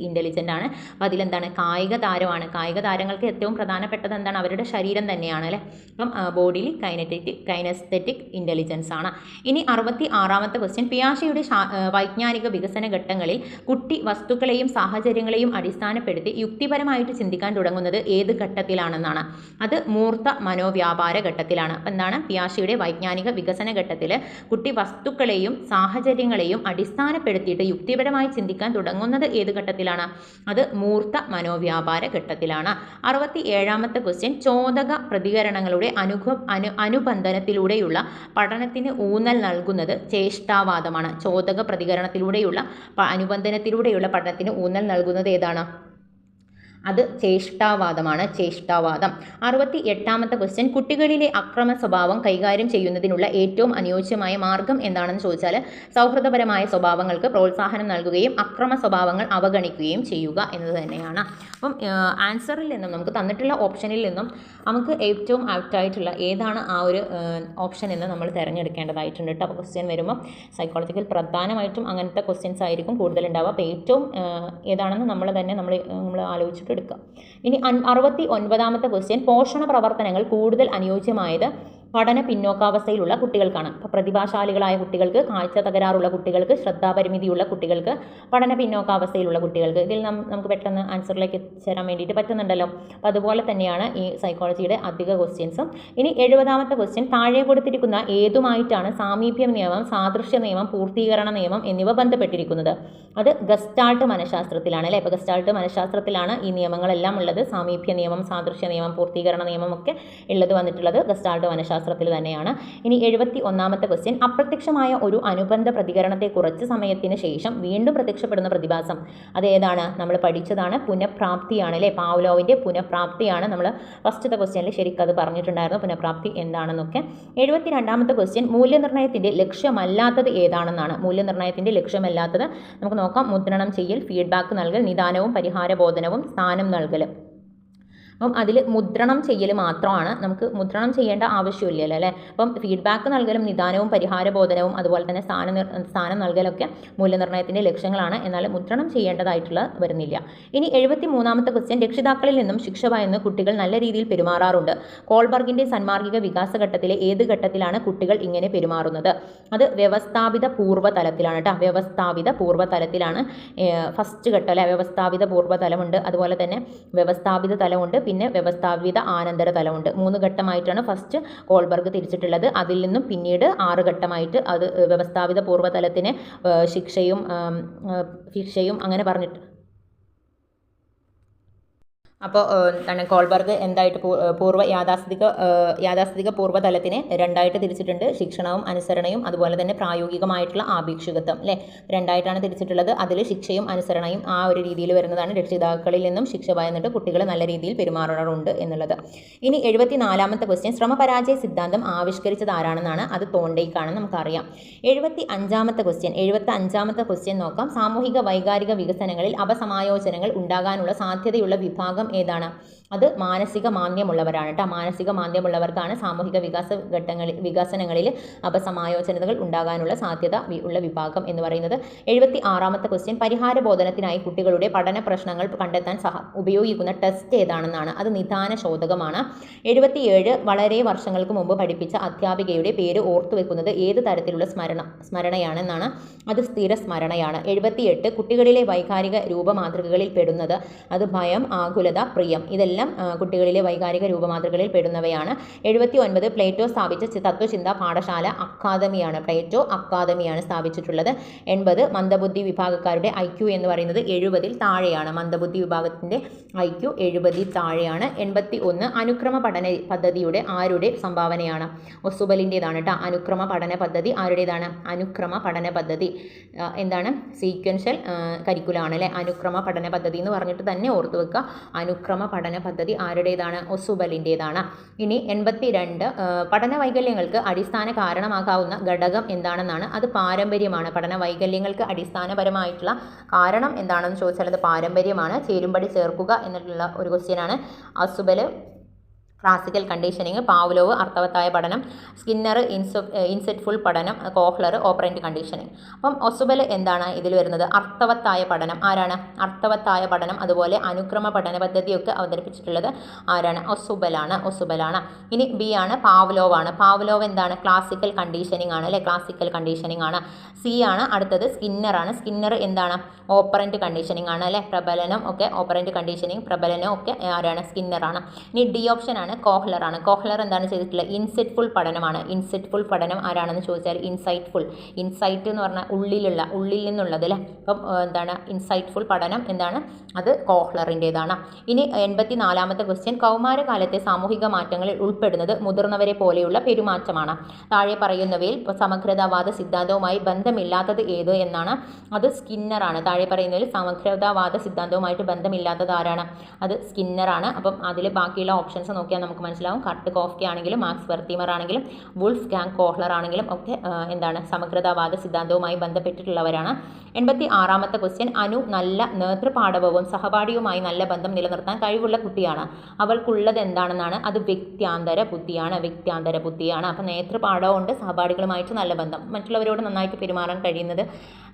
ഇൻ്റലിജൻ്റ് ആണ്. അപ്പോൾ അതിലെന്താണ്, കായിക താരമാണ്. കായിക താരങ്ങൾക്ക് ഏറ്റവും പ്രധാനപ്പെട്ടത് എന്താണ്, അവരുടെ ശരീരം തന്നെയാണ് അല്ലേ. അപ്പം ബോഡിലി കൈനസ്തെറ്റിക് ഇൻ്റലിജൻസ് ആണ്. ഇനി 66ാമത്തെ ക്വസ്റ്റ്യൻ, പിയാഷെയുടെ വൈജ്ഞാനിക വികസന ഘട്ടങ്ങളിൽ കുട്ടി വസ്തുക്കളെയും സാഹചര്യങ്ങളെയും അടിസ്ഥാനപ്പെടുത്തി യുക്തിപരമായിട്ട് ചിന്തിക്കാൻ തുടങ്ങുന്നത് ഏത് ഘട്ടത്തിലാണെന്നാണ്. അത് മൂർത്ത മനോവ്യാപാര ഘട്ടത്തിലാണ്. അപ്പം എന്താണ്, പിയാഷെയുടെ വൈജ്ഞാനിക വികസന ഘട്ടത്തിൽ കുട്ടി വസ്തുക്കളെയും സാഹചര്യങ്ങളെയും അടിസ്ഥാനപ്പെടുത്തിയിട്ട് യുക്തിപരമായി ചിന്തിക്കാൻ തുടങ്ങുന്നത് ഏത് ഘട്ടത്തിലാണ്? അത് മൂർത്ത മനോവ്യാപാര ഘട്ടത്തിലാണ്. 67ാമത്തെ ക്വസ്റ്റ്യൻ, ചോദക പ്രതികരണങ്ങളുടെ അനുബന്ധനത്തിലൂടെയുള്ള പഠനത്തിന് ഊന്നൽ നൽകുന്നത് ചേഷ്ടാവാദമാണ്. ചോദക പ്രതികരണത്തിലൂടെയുള്ള അനുബന്ധനത്തിലൂടെയുള്ള പഠനത്തിന് ഊന്നൽ നൽകുന്നത് ഏതാണ്? അത് ചേഷ്ടാവാദമാണ്. 68ാമത്തെ ക്വസ്റ്റ്യൻ, കുട്ടികളിലെ അക്രമ സ്വഭാവം കൈകാര്യം ചെയ്യുന്നതിനുള്ള ഏറ്റവും അനുയോജ്യമായ മാർഗം എന്താണെന്ന് ചോദിച്ചാൽ സൗഹൃദപരമായ സ്വഭാവങ്ങൾക്ക് പ്രോത്സാഹനം നൽകുകയും അക്രമ സ്വഭാവങ്ങൾ അവഗണിക്കുകയും ചെയ്യുക എന്നത് തന്നെയാണ്. അപ്പം ആൻസറിൽ നിന്നും നമുക്ക് തന്നിട്ടുള്ള ഓപ്ഷനിൽ നിന്നും നമുക്ക് ഏറ്റവും ആപ്റ്റായിട്ടുള്ള ഏതാണ് ആ ഒരു ഓപ്ഷൻ എന്ന് നമ്മൾ തിരഞ്ഞെടുക്കേണ്ടതായിട്ടുണ്ട് കേട്ടോ. അപ്പോൾ ക്വസ്റ്റ്യൻ വരുമ്പോൾ സൈക്കോളജിക്കൽ പ്രധാനമായിട്ടും അങ്ങനത്തെ ക്വസ്റ്റ്യൻസ് ആയിരിക്കും കൂടുതലുണ്ടാവുക. അപ്പോൾ ഏറ്റവും ഏതാണെന്ന് നമ്മൾ ആലോചിച്ചിട്ട് എടുക്കുക. ഇനി 69ാമത്തെ ക്വസ്റ്റ്യൻ, പോഷണ പ്രവർത്തനങ്ങൾ കൂടുതൽ അനുയോജ്യമായത് പഠന പിന്നോക്കാവസ്ഥയിലുള്ള കുട്ടികൾക്കാണ്. അപ്പോൾ പ്രതിഭാശാലികളായ കുട്ടികൾക്ക്, കാഴ്ച തകരാറുള്ള കുട്ടികൾക്ക്, ശ്രദ്ധാപരിമിതിയുള്ള കുട്ടികൾക്ക്, പഠന പിന്നോക്കാവസ്ഥയിലുള്ള കുട്ടികൾക്ക്. ഇതിൽ നമുക്ക് പെട്ടെന്ന് ആൻസറിലേക്ക് എത്തിച്ചേരാൻ വേണ്ടിയിട്ട് പറ്റുന്നുണ്ടല്ലോ. അപ്പോൾ അതുപോലെ തന്നെയാണ് ഈ സൈക്കോളജിയുടെ അധിക ക്വസ്റ്റ്യൻസും. ഇനി 70ാമത്തെ ക്വസ്റ്റ്യൻ, താഴെ കൊടുത്തിരിക്കുന്ന ഏതുമായിട്ടാണ് സാമീപ്യ നിയമം, സാദൃശ്യ നിയമം, പൂർത്തീകരണ നിയമം എന്നിവ ബന്ധപ്പെട്ടിരിക്കുന്നത്? അത് ഗസ്റ്റാൾട്ട് മനഃശാസ്ത്രത്തിലാണ് അല്ലേ. അപ്പോൾ ഗസ്റ്റാൾട്ട് മനഃശാസ്ത്രത്തിലാണ് ഈ നിയമങ്ങളെല്ലാം ഉള്ളത്. സാമീപ്യ നിയമം, സാദൃശ്യ നിയമം, പൂർത്തീകരണ നിയമം ഒക്കെ ഉള്ളത് വന്നിട്ടുള്ളത് ഗസ്റ്റാൾട്ട് മനഃശാസ്ത്രത്തിൽ തന്നെയാണ്. ഇനി 71ാമത്തെ ക്വസ്റ്റ്യൻ, അപ്രത്യക്ഷമായ ഒരു അനുബന്ധ പ്രതികരണത്തെ കുറച്ച് സമയത്തിന് ശേഷം വീണ്ടും പ്രത്യക്ഷപ്പെടുന്ന പ്രതിഭാസം അതേതാണ്? നമ്മൾ പഠിച്ചതാണ്, പുനഃപ്രാപ്തിയാണ് അല്ലേ. പാവ്ലോവിൻ്റെ പുനഃപ്രാപ്തിയാണ്. നമ്മൾ ഫസ്റ്റത്തെ ക്വസ്റ്റ്യനിൽ ശരിക്കും അത് പറഞ്ഞിട്ടുണ്ടായിരുന്നു, പുനഃപ്രാപ്തി എന്താണെന്നൊക്കെ. 72ാമത്തെ ക്വസ്റ്റ്യൻ, മൂല്യനിർണ്ണയത്തിൻ്റെ ലക്ഷ്യമല്ലാത്തത് ഏതാണെന്നാണ്. മൂല്യനിർണ്ണയത്തിൻ്റെ ലക്ഷ്യമല്ലാത്തത് നമുക്ക് നോക്കാം. മുദ്രണം ചെയ്യൽ, ഫീഡ്ബാക്ക് നൽകൽ, നിദാനവും പരിഹാരബോധനവും, സ്ഥാനം നൽകൽ. അപ്പം അതിൽ മുദ്രണം ചെയ്യൽ മാത്രമാണ്. നമുക്ക് മുദ്രണം ചെയ്യേണ്ട ആവശ്യമില്ലല്ലോ അല്ലേ. അപ്പം ഫീഡ്ബാക്ക് നൽകലും നിദാനവും പരിഹാരബോധനവും അതുപോലെ തന്നെ സ്ഥാനം നൽകലൊക്കെ മൂല്യനിർണ്ണയത്തിൻ്റെ ലക്ഷ്യങ്ങളാണ്. എന്നാൽ മുദ്രണം ചെയ്യേണ്ടതായിട്ടുള്ള വരുന്നില്ല. ഇനി 73ാമത്തെ ക്വസ്റ്റ്യൻ, രക്ഷിതാക്കളിൽ നിന്നും ശിക്ഷ ഭയന്ന് കുട്ടികൾ നല്ല രീതിയിൽ പെരുമാറാറുണ്ട്. കോൾബർഗിൻ്റെ സന്മാർഗിക വികാസഘട്ടത്തിലെ ഏത് ഘട്ടത്തിലാണ് കുട്ടികൾ ഇങ്ങനെ പെരുമാറുന്നത്? അത് വ്യവസ്ഥാപിത പൂർവ്വതലത്തിലാണ് കേട്ടോ. വ്യവസ്ഥാപിത പൂർവ്വതലത്തിലാണ് ഫസ്റ്റ് ഘട്ടം അല്ലേ. വ്യവസ്ഥാപിത പൂർവ്വതലമുണ്ട്, അതുപോലെ തന്നെ വ്യവസ്ഥാപിത തലമുണ്ട്, പിന്നെ വ്യവസ്ഥാപിത ആനന്തര തലമുണ്ട്. 3 ഘട്ടമായിട്ടാണ് ഫസ്റ്റ് കോൾബർഗ് തിരിച്ചിട്ടുള്ളത്. അതിൽ നിന്നും പിന്നീട് 6 ഘട്ടമായിട്ട് അത് വ്യവസ്ഥാപിത പൂർവ്വതലത്തിന് ശിക്ഷയും അങ്ങനെ പറഞ്ഞിട്ട്. അപ്പോൾ എന്താണ് കോൾബർഗ് എന്തായിട്ട് യാഥാസ്ഥിതിക പൂർവ്വതലത്തിനെ 2ആയിട്ട് തിരിച്ചിട്ടുണ്ട്. ശിക്ഷണവും അനുസരണയും അതുപോലെ തന്നെ പ്രായോഗികമായിട്ടുള്ള ആപേക്ഷികത്വം അല്ലേ, 2ആയിട്ടാണ് തിരിച്ചിട്ടുള്ളത്. അതിൽ ശിക്ഷയും അനുസരണയും ആ ഒരു രീതിയിൽ വരുന്നതാണ്. രക്ഷിതാക്കളിൽ നിന്നും ശിക്ഷ ഭയന്നിട്ട് കുട്ടികൾ നല്ല രീതിയിൽ പെരുമാറാറുണ്ട് എന്നുള്ളത്. ഇനി 74ാമത്തെ ക്വസ്റ്റ്യൻ, ശ്രമപരാജയ സിദ്ധാന്തം ആവിഷ്കരിച്ചത് ആരാണെന്നാണ്. അത് തോണ്ടേക്കാണെന്ന് നമുക്കറിയാം. 75ാമത്തെ ക്വസ്റ്റ്യൻ നോക്കാം. സാമൂഹിക വൈകാരിക വികസനങ്ങളിൽ അപസമായോജനങ്ങൾ ഉണ്ടാകാനുള്ള സാധ്യതയുള്ള വിഭാഗം ഏതാണ്? അത് മാനസിക മാന്ദ്യമുള്ളവരാണ് കേട്ടോ. മാനസിക മാന്ദ്യമുള്ളവർക്കാണ് സാമൂഹിക വികസനങ്ങളിൽ അപസമായോജനതകൾ ഉണ്ടാകാനുള്ള സാധ്യത ഉള്ള വിഭാഗം എന്ന് പറയുന്നത്. 76ാമത്തെ ക്വസ്റ്റ്യൻ, പരിഹാര ബോധനത്തിനായി കുട്ടികളുടെ പഠന പ്രശ്നങ്ങൾ കണ്ടെത്താൻ ഉപയോഗിക്കുന്ന ടെസ്റ്റ് ഏതാണെന്നാണ്. അത് നിദാന ശോധകമാണ്. 77 വളരെ വർഷങ്ങൾക്ക് മുമ്പ് പഠിപ്പിച്ച അധ്യാപികയുടെ പേര് ഓർത്തുവെക്കുന്നത് ഏത് തരത്തിലുള്ള സ്മരണയാണെന്നാണ്. അത് സ്ഥിര സ്മരണയാണ്. 78 കുട്ടികളിലെ വൈകാരിക രൂപമാതൃകകളിൽ പെടുന്നത് അത് ഭയം, ആകുലത, പ്രിയം. ഇതെല്ലാം കുട്ടികളിലെ വൈകാരിക രൂപമാതൃകകളിൽ പെടുന്നവയാണ്. 79 പ്ലേറ്റോ സ്ഥാപിച്ച തത്വചിന്ത പാഠശാല പ്ലേറ്റോ അക്കാദമിയാണ് സ്ഥാപിച്ചിട്ടുള്ളത്. 80 മന്ദബുദ്ധി വിഭാഗക്കാരുടെ IQ എന്ന് പറയുന്നത് 70 താഴെയാണ്. മന്ദബുദ്ധി വിഭാഗത്തിൻ്റെ IQ 70 താഴെയാണ്. 81 അനുക്രമ പഠന പദ്ധതിയുടെ ആരുടെ സംഭാവനയാണ്? ഒസുബലിൻ്റെതാണ് കേട്ടോ. അനുക്രമ പഠന പദ്ധതി ആരുടേതാണ്? അനുക്രമ പഠന പദ്ധതി എന്താണ്? സീക്വൻഷ്യൽ കരിക്കുലാണ് അല്ലേ. അനുക്രമ പഠന പദ്ധതി എന്ന് പറഞ്ഞിട്ട് തന്നെ ഓർത്തു വെക്കുക. അനുക്രമ പഠന പദ്ധതി ആരുടേതാണ്? ഒസുബലിൻ്റേതാണ്. ഇനി 82 പഠന വൈകല്യങ്ങൾക്ക് അടിസ്ഥാന കാരണമാകാവുന്ന ഘടകം എന്താണെന്നാണ്? അത് പാരമ്പര്യമാണ്. പഠന വൈകല്യങ്ങൾക്ക് അടിസ്ഥാനപരമായിട്ടുള്ള കാരണം എന്താണെന്ന് ചോദിച്ചാൽ അത് പാരമ്പര്യമാണ്. ചേരുംപടി ചേർക്കുക എന്നുള്ള ഒരു ക്വസ്റ്റ്യനാണ്. ഒസുബൽ ക്ലാസിക്കൽ കണ്ടീഷനിങ്, പാവ്ലോവ് അർത്ഥവത്തായ പഠനം, സ്കിന്നർ ഇൻസെറ്റ്ഫുൾ പഠനം, കോഹ്ലർ ഓപ്പറൻറ്റ് കണ്ടീഷനിങ്. അപ്പം ഒസുബൽ എന്താണ് ഇതിൽ വരുന്നത്? അർത്ഥവത്തായ പഠനം. ആരാണ്? അർത്ഥവത്തായ പഠനം അതുപോലെ അനുക്രമ പഠന പദ്ധതിയൊക്കെ അവതരിപ്പിച്ചിട്ടുള്ളത് ആരാണ്? ഒസുബലാണ്. ഇനി ബി ആണ് പാവ്ലോവാണ്. പാവ്ലോവ് എന്താണ്? ക്ലാസിക്കൽ കണ്ടീഷനിങ് ആണ് അല്ലേ? ക്ലാസിക്കൽ കണ്ടീഷനിങ് ആണ്. സി ആണ് അടുത്തത് സ്കിന്നറാണ്. സ്കിന്നർ എന്താണ്? ഓപ്പറൻറ്റ് കണ്ടീഷനിങ് ആണ് അല്ലേ? പ്രബലനം ഒക്കെ ഓപ്പറൻറ്റ് കണ്ടീഷനിങ്, പ്രബലനം ഒക്കെ ആരാണ്? സ്കിന്നറാണ്. ഇനി ഡി ഓപ്ഷൻ ആണ് കോഹ്ലറാണ്. കോഹ്ലർ എന്താണ് ചെയ്തിട്ടുള്ളത്? ഇൻസെറ്റ്ഫുൾ പഠനമാണ്. ഇൻസെറ്റ്ഫുൾ പഠനം ആരാണെന്ന് ചോദിച്ചാൽ ഇൻസൈറ്റ് എന്ന് പറഞ്ഞാൽ ഉള്ളിൽ നിന്നുള്ളത് അല്ലേ? അപ്പം എന്താണ് ഇൻസൈറ്റ്ഫുൾ പഠനം എന്താണ്? അത് കോഹ്ലറിൻ്റേതാണ്. ഇനി 84ാമത്തെ ക്വസ്റ്റ്യൻ, കൗമാരകാലത്തെ സാമൂഹിക മാറ്റങ്ങളിൽ ഉൾപ്പെടുന്നത് മുതിർന്നവരെ പോലെയുള്ള പെരുമാറ്റമാണ്. താഴെ പറയുന്നവയിൽ സമഗ്രതാവാദ സിദ്ധാന്തവുമായി ബന്ധമില്ലാത്തത് ഏത് എന്നാണ്? അത് സ്കിന്നറാണ്. താഴെ പറയുന്നതിൽ സമഗ്രതാവാദ സിദ്ധാന്തവുമായിട്ട് ബന്ധമില്ലാത്തത് ആരാണ്? അത് സ്കിന്നറാണ്. അപ്പം അതിൽ ബാക്കിയുള്ള ഓപ്ഷൻസ് നോക്കിയാൽ നമുക്ക് മനസ്സിലാവും. കർട്ട് കോഫ്കെ ആണെങ്കിലും മാക്സ് വെർത്തിമർ ആണെങ്കിലും വുൾഫ് ഗാങ് കോഹ്ലർ ആണെങ്കിലും ഒക്കെ എന്താണ് സമഗ്രതാവാദ സിദ്ധാന്തവുമായി ബന്ധപ്പെട്ടിട്ടുള്ളവരാണ്. 86ാമത്തെ ക്വസ്റ്റ്യൻ, അനു നല്ല നേതൃപാടവവും സഹപാഠിയുമായി നല്ല ബന്ധം നിലനിർത്താൻ കഴിവുള്ള കുട്ടിയാണ്. അവൾക്കുള്ളത് എന്താണെന്നാണ്? അത് വ്യക്ത്യാന്തര ബുദ്ധിയാണ്. അപ്പം നേതൃപാഠവുമുണ്ട്, സഹപാഠികളുമായിട്ട് നല്ല ബന്ധം, മറ്റുള്ളവരോട് നന്നായിട്ട് പെരുമാറാൻ കഴിയുന്നത്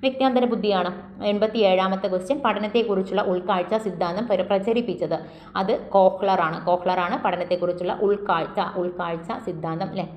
വ്യക്ത്യാന്തര ബുദ്ധിയാണ്. 87ാമത്തെ ക്വസ്റ്റ്യൻ, പഠനത്തെക്കുറിച്ചുള്ള ഉൾക്കാഴ്ച സിദ്ധാന്തം പ്രചരിപ്പിച്ചത് അത് കോഹ്ലറാണ് പഠനത്തെക്കുറിച്ചുള്ള ഉൾക്കാഴ്ച സിദ്ധാന്തം അല്ലേ?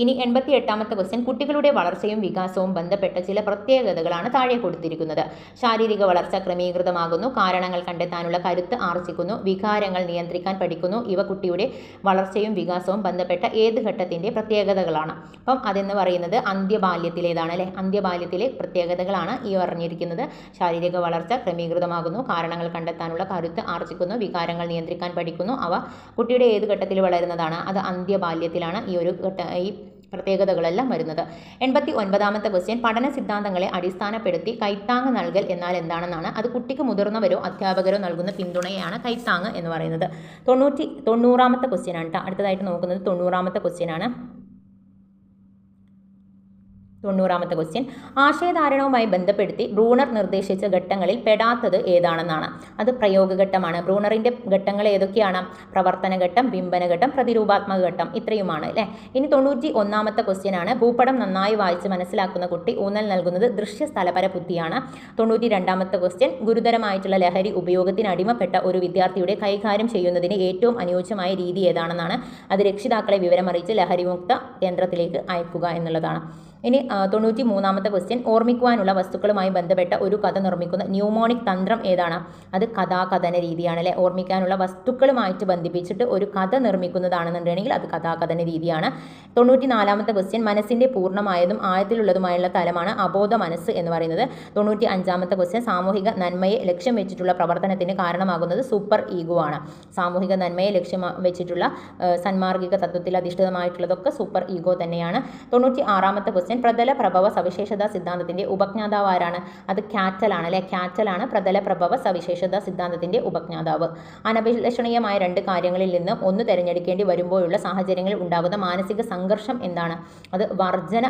ഇനി 88ാമത്തെ ക്വസ്റ്റ്യൻ, കുട്ടികളുടെ വളർച്ചയും വികാസവും ബന്ധപ്പെട്ട ചില പ്രത്യേകതകളാണ് താഴെ കൊടുത്തിരിക്കുന്നത്. ശാരീരിക വളർച്ച ക്രമീകൃതമാകുന്നു, കാരണങ്ങൾ കണ്ടെത്താനുള്ള കരുത്ത് ആർജിക്കുന്നു, വികാരങ്ങൾ നിയന്ത്രിക്കാൻ പഠിക്കുന്നു. ഇവ കുട്ടിയുടെ വളർച്ചയും വികാസവും ബന്ധപ്പെട്ട ഏത് ഘട്ടത്തിൻ്റെ പ്രത്യേകതകളാണ്? അപ്പം അതെന്ന് പറയുന്നത് അന്ത്യബാല്യത്തിലേതാണ് അല്ലേ? അന്ത്യബാല്യത്തിലെ പ്രത്യേകതകളാണ് ഈ പറഞ്ഞിരിക്കുന്നത്. ശാരീരിക വളർച്ച ക്രമീകൃതമാകുന്നു, കാരണങ്ങൾ കണ്ടെത്താനുള്ള കരുത്ത് ആർജിക്കുന്നു, വികാരങ്ങൾ നിയന്ത്രിക്കാൻ പഠിക്കുന്നു. അവ കുട്ടിയുടെ ഏത് ഘട്ടത്തിൽ വളരുന്നതാണ്? അത് അന്ത്യബാല്യത്തിലാണ് ഈ പ്രത്യേകതകളെല്ലാം വരുന്നത്. 89ാമത്തെ ക്വസ്റ്റ്യൻ, പഠന സിദ്ധാന്തങ്ങളെ അടിസ്ഥാനപ്പെടുത്തി കൈത്താങ് നൽകൽ എന്നാൽ എന്താണെന്നാണ്? അത് കുട്ടിക്ക് മുതിർന്നവരോ അധ്യാപകരോ നൽകുന്ന പിന്തുണയാണ് കൈത്താങ് എന്ന് പറയുന്നത്. 90ാമത്തെ ക്വസ്റ്റ്യൻ ആണ് കേട്ടോ. അടുത്തതായിട്ട് നോക്കുന്നത് 90ാമത്തെ ക്വസ്റ്റ്യൻ ആണ്. 90ാമത്തെ ക്വസ്റ്റ്യൻ, ആശയധാരണവുമായി ബന്ധപ്പെടുത്തി ബ്രൂണർ നിർദ്ദേശിച്ച ഘട്ടങ്ങളിൽ പെടാത്തത് ഏതാണെന്നാണ്? അത് പ്രയോഗഘട്ടമാണ്. ബ്രൂണറിൻ്റെ ഘട്ടങ്ങൾ ഏതൊക്കെയാണ്? പ്രവർത്തന ഘട്ടം, ബിംബന ഘട്ടം, പ്രതിരൂപാത്മക ഘട്ടം, ഇത്രയുമാണ് അല്ലേ? ഇനി 91ാമത്തെ ക്വസ്റ്റ്യൻ ആണ്, ഭൂപടം നന്നായി വായിച്ച് മനസ്സിലാക്കുന്ന കുട്ടി ഊന്നൽ നൽകുന്നത് ദൃശ്യസ്ഥലപര ബുദ്ധിയാണ്. 92ാമത്തെ ക്വസ്റ്റ്യൻ, ഗുരുതരമായിട്ടുള്ള ലഹരി ഉപയോഗത്തിന് അടിമപ്പെട്ട ഒരു വിദ്യാർത്ഥിയുടെ കൈകാര്യം ചെയ്യുന്നതിന് ഏറ്റവും അനുയോജ്യമായ രീതി ഏതാണെന്നാണ്? അത് രക്ഷിതാക്കളെ വിവരമറിയിച്ച് ലഹരിമുക്ത കേന്ദ്രത്തിലേക്ക് അയക്കുക എന്നുള്ളതാണ്. ഇനി 93ാമത്തെ ക്വസ്റ്റ്യൻ, ഓർമ്മിക്കുവാനുള്ള വസ്തുക്കളുമായി ബന്ധപ്പെട്ട ഒരു കഥ നിർമ്മിക്കുന്ന ന്യൂമോണിക് തന്ത്രം ഏതാണ്? അത് കഥാകഥന രീതിയാണ് അല്ലേ? ഓർമ്മിക്കാനുള്ള വസ്തുക്കളുമായിട്ട് ബന്ധിപ്പിച്ചിട്ട് ഒരു കഥ നിർമ്മിക്കുന്നതാണെന്നുണ്ടെങ്കിൽ അത് കഥാകഥന രീതിയാണ്. 94ാമത്തെ ക്വസ്റ്റ്യൻ, മനസ്സിൻ്റെ പൂർണ്ണമായതും ആഴത്തിലുള്ളതുമായുള്ള തലമാണ് അബോധ മനസ്സ് എന്ന് പറയുന്നത്. 95ാമത്തെ ക്വസ്റ്റ്യൻ, സാമൂഹിക നന്മയെ ലക്ഷ്യം വെച്ചിട്ടുള്ള പ്രവർത്തനത്തിന് കാരണമാകുന്നത് സൂപ്പർ ഈഗോ ആണ്. സാമൂഹിക നന്മയെ ലക്ഷ്യം വെച്ചിട്ടുള്ള സന്മാർഗിക തത്വത്തിൽ അധിഷ്ഠിതമായിട്ടുള്ളതൊക്കെ സൂപ്പർ ഈഗോ തന്നെയാണ്. 96ാമത്തെ ക്വസ്റ്റ്യൻ, പ്രതല പ്രഭവ സവിശേഷത സിദ്ധാന്തത്തിന്റെ ഉപജ്ഞാതാവ് ആരാണ്? അത് കാറ്റലാണ് അല്ലെ? കാറ്റലാണ് പ്രതല പ്രഭവ സവിശേഷത സിദ്ധാന്തത്തിന്റെ ഉപജ്ഞാതാവ്. അനഭിലഷണീയമായ രണ്ട് കാര്യങ്ങളിൽ നിന്ന് ഒന്ന് തിരഞ്ഞെടുക്കേണ്ടി വരുമ്പോഴുള്ള സാഹചര്യങ്ങളിൽ ഉണ്ടാകുന്ന മാനസിക സംഘർഷം എന്താണ്? അത് വർജന.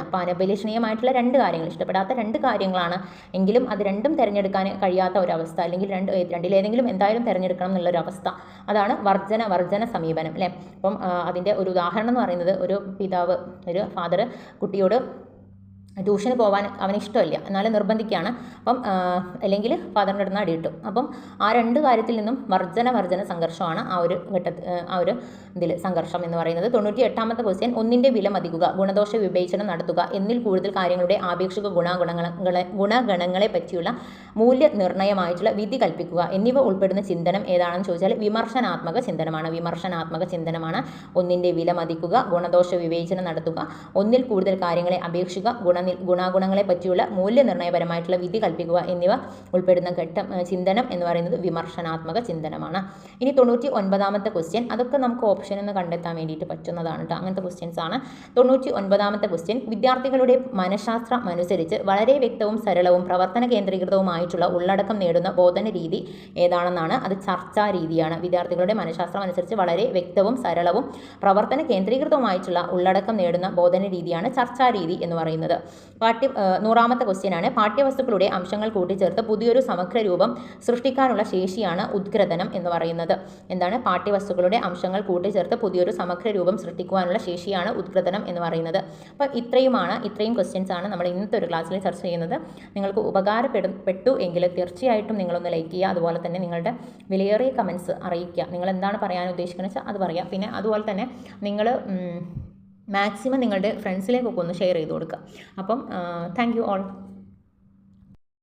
അപ്പോൾ അനഭിലഷണീയമായിട്ടുള്ള രണ്ട് കാര്യങ്ങൾ, ഇഷ്ടപ്പെടാത്ത രണ്ട് കാര്യങ്ങളാണ് എങ്കിലും അത് രണ്ടും തിരഞ്ഞെടുക്കാൻ കഴിയാത്ത ഒരവസ്ഥ, അല്ലെങ്കിൽ രണ്ടിലേതെങ്കിലും എന്തായാലും തിരഞ്ഞെടുക്കണം എന്നുള്ളൊരവസ്ഥ, അതാണ് വർജന സമീപനം അല്ലേ? അപ്പം അതിൻ്റെ ഒരു ഉദാഹരണം എന്ന് പറയുന്നത്, ഒരു പിതാവ്, ഒരു ഫാദർ കുട്ടിയോട് ട്യൂഷന് പോകാൻ അവന് ഇഷ്ടമില്ല, എന്നാലും നിർബന്ധിക്കുകയാണ്. അപ്പം അല്ലെങ്കിൽ ഫാദറിൻ്റെ അടുത്ത് നിന്ന് അടി കിട്ടും. അപ്പം ആ രണ്ട് കാര്യത്തിൽ നിന്നും വർജന സംഘർഷമാണ് ആ ഒരു ഇതിൽ സംഘർഷം എന്ന് പറയുന്നത്. 98ാമത്തെ ക്വസ്റ്റ്യൻ, ഒന്നിൻ്റെ വില മതിക്കുക, ഗുണദോഷ വിവേചനം നടത്തുക, എന്നിൽ കൂടുതൽ കാര്യങ്ങളുടെ ആപേക്ഷിക ഗുണഗണങ്ങളെ പറ്റിയുള്ള മൂല്യനിർണ്ണയമായിട്ടുള്ള വിധി കൽപ്പിക്കുക എന്നിവ ഉൾപ്പെടുന്ന ചിന്തനം ഏതാണെന്ന് ചോദിച്ചാൽ വിമർശനാത്മക ചിന്തനമാണ്. ഒന്നിൻ്റെ വില മതിക്കുക, ഗുണദോഷ വിവേചനം നടത്തുക, ഒന്നിൽ കൂടുതൽ കാര്യങ്ങളെ അപേക്ഷിക ഗുണാഗുണങ്ങളെ പറ്റിയുള്ള മൂല്യനിർണ്ണയപരമായിട്ടുള്ള വിധി കൽപ്പിക്കുക എന്നിവ ഉൾപ്പെടുന്ന ചിന്തനം എന്ന് പറയുന്നത് വിമർശനാത്മക ചിന്തനമാണ്. ഇനി 99ാമത്തെ ക്വസ്റ്റ്യൻ, അതൊക്കെ നമുക്ക് ഓപ്ഷൻ എന്ന് കണ്ടെത്താൻ വേണ്ടിയിട്ട് പറ്റുന്നതാണ് കേട്ടോ, അങ്ങനത്തെ ക്വസ്റ്റ്യൻസ് ആണ്. 99ാമത്തെ ക്വസ്റ്റ്യൻ, വിദ്യാർത്ഥികളുടെ മനഃശാസ്ത്രം അനുസരിച്ച് വളരെ വ്യക്തവും സരളവും പ്രവർത്തന കേന്ദ്രീകൃതവുമായിട്ടുള്ള ഉള്ളടക്കം നേടുന്ന ബോധന രീതി ഏതാണെന്നാണ്. അത് ചർച്ചാ രീതിയാണ്. വിദ്യാർത്ഥികളുടെ മനഃശാസ്ത്രം അനുസരിച്ച് വളരെ വ്യക്തവും സരളവും പ്രവർത്തന കേന്ദ്രീകൃതവുമായിട്ടുള്ള ഉള്ളടക്കം നേടുന്ന ബോധന രീതിയാണ് ചർച്ചാ രീതി എന്ന് പറയുന്നത്. 100ാമത്തെ ക്വസ്റ്റ്യൻ ആണ്, പാഠ്യവസ്തുക്കളുടെ അംശങ്ങൾ കൂട്ടിച്ചേർത്ത് പുതിയൊരു സമഗ്ര രൂപം സൃഷ്ടിക്കാനുള്ള ശേഷിയാണ് ഉദ്ഗ്രഥനം എന്ന് പറയുന്നത്. എന്താണ്? പാഠ്യവസ്തുക്കളുടെ അംശങ്ങൾ കൂട്ടിച്ചേർത്ത് പുതിയൊരു സമഗ്ര രൂപം സൃഷ്ടിക്കുവാനുള്ള ശേഷിയാണ് ഉദ്ഗ്രഥനം എന്ന് പറയുന്നത്. അപ്പോൾ ഇത്രയും ക്വസ്റ്റ്യൻസ് ആണ് നമ്മൾ ഇന്നത്തെ ഒരു ക്ലാസ്സിൽ ചർച്ച ചെയ്യുന്നത്. നിങ്ങൾക്ക് ഉപകാരപ്പെട്ടു എങ്കിൽ തീർച്ചയായിട്ടും നിങ്ങളൊന്ന് ലൈക്ക് ചെയ്യുക. അതുപോലെ തന്നെ നിങ്ങളുടെ വിലയേറിയ കമൻസ് അറിയിക്കുക. നിങ്ങൾ എന്താണ് പറയാൻ ഉദ്ദേശിക്കുന്നത് വെച്ചാൽ അത് പറയാം. പിന്നെ അതുപോലെ തന്നെ നിങ്ങൾ മാക്സിമം നിങ്ങളുടെ ഫ്രണ്ട്സിലേക്കൊക്കെ ഒന്ന് ഷെയർ ചെയ്ത് കൊടുക്കുക. അപ്പം താങ്ക് യു ഓൾ.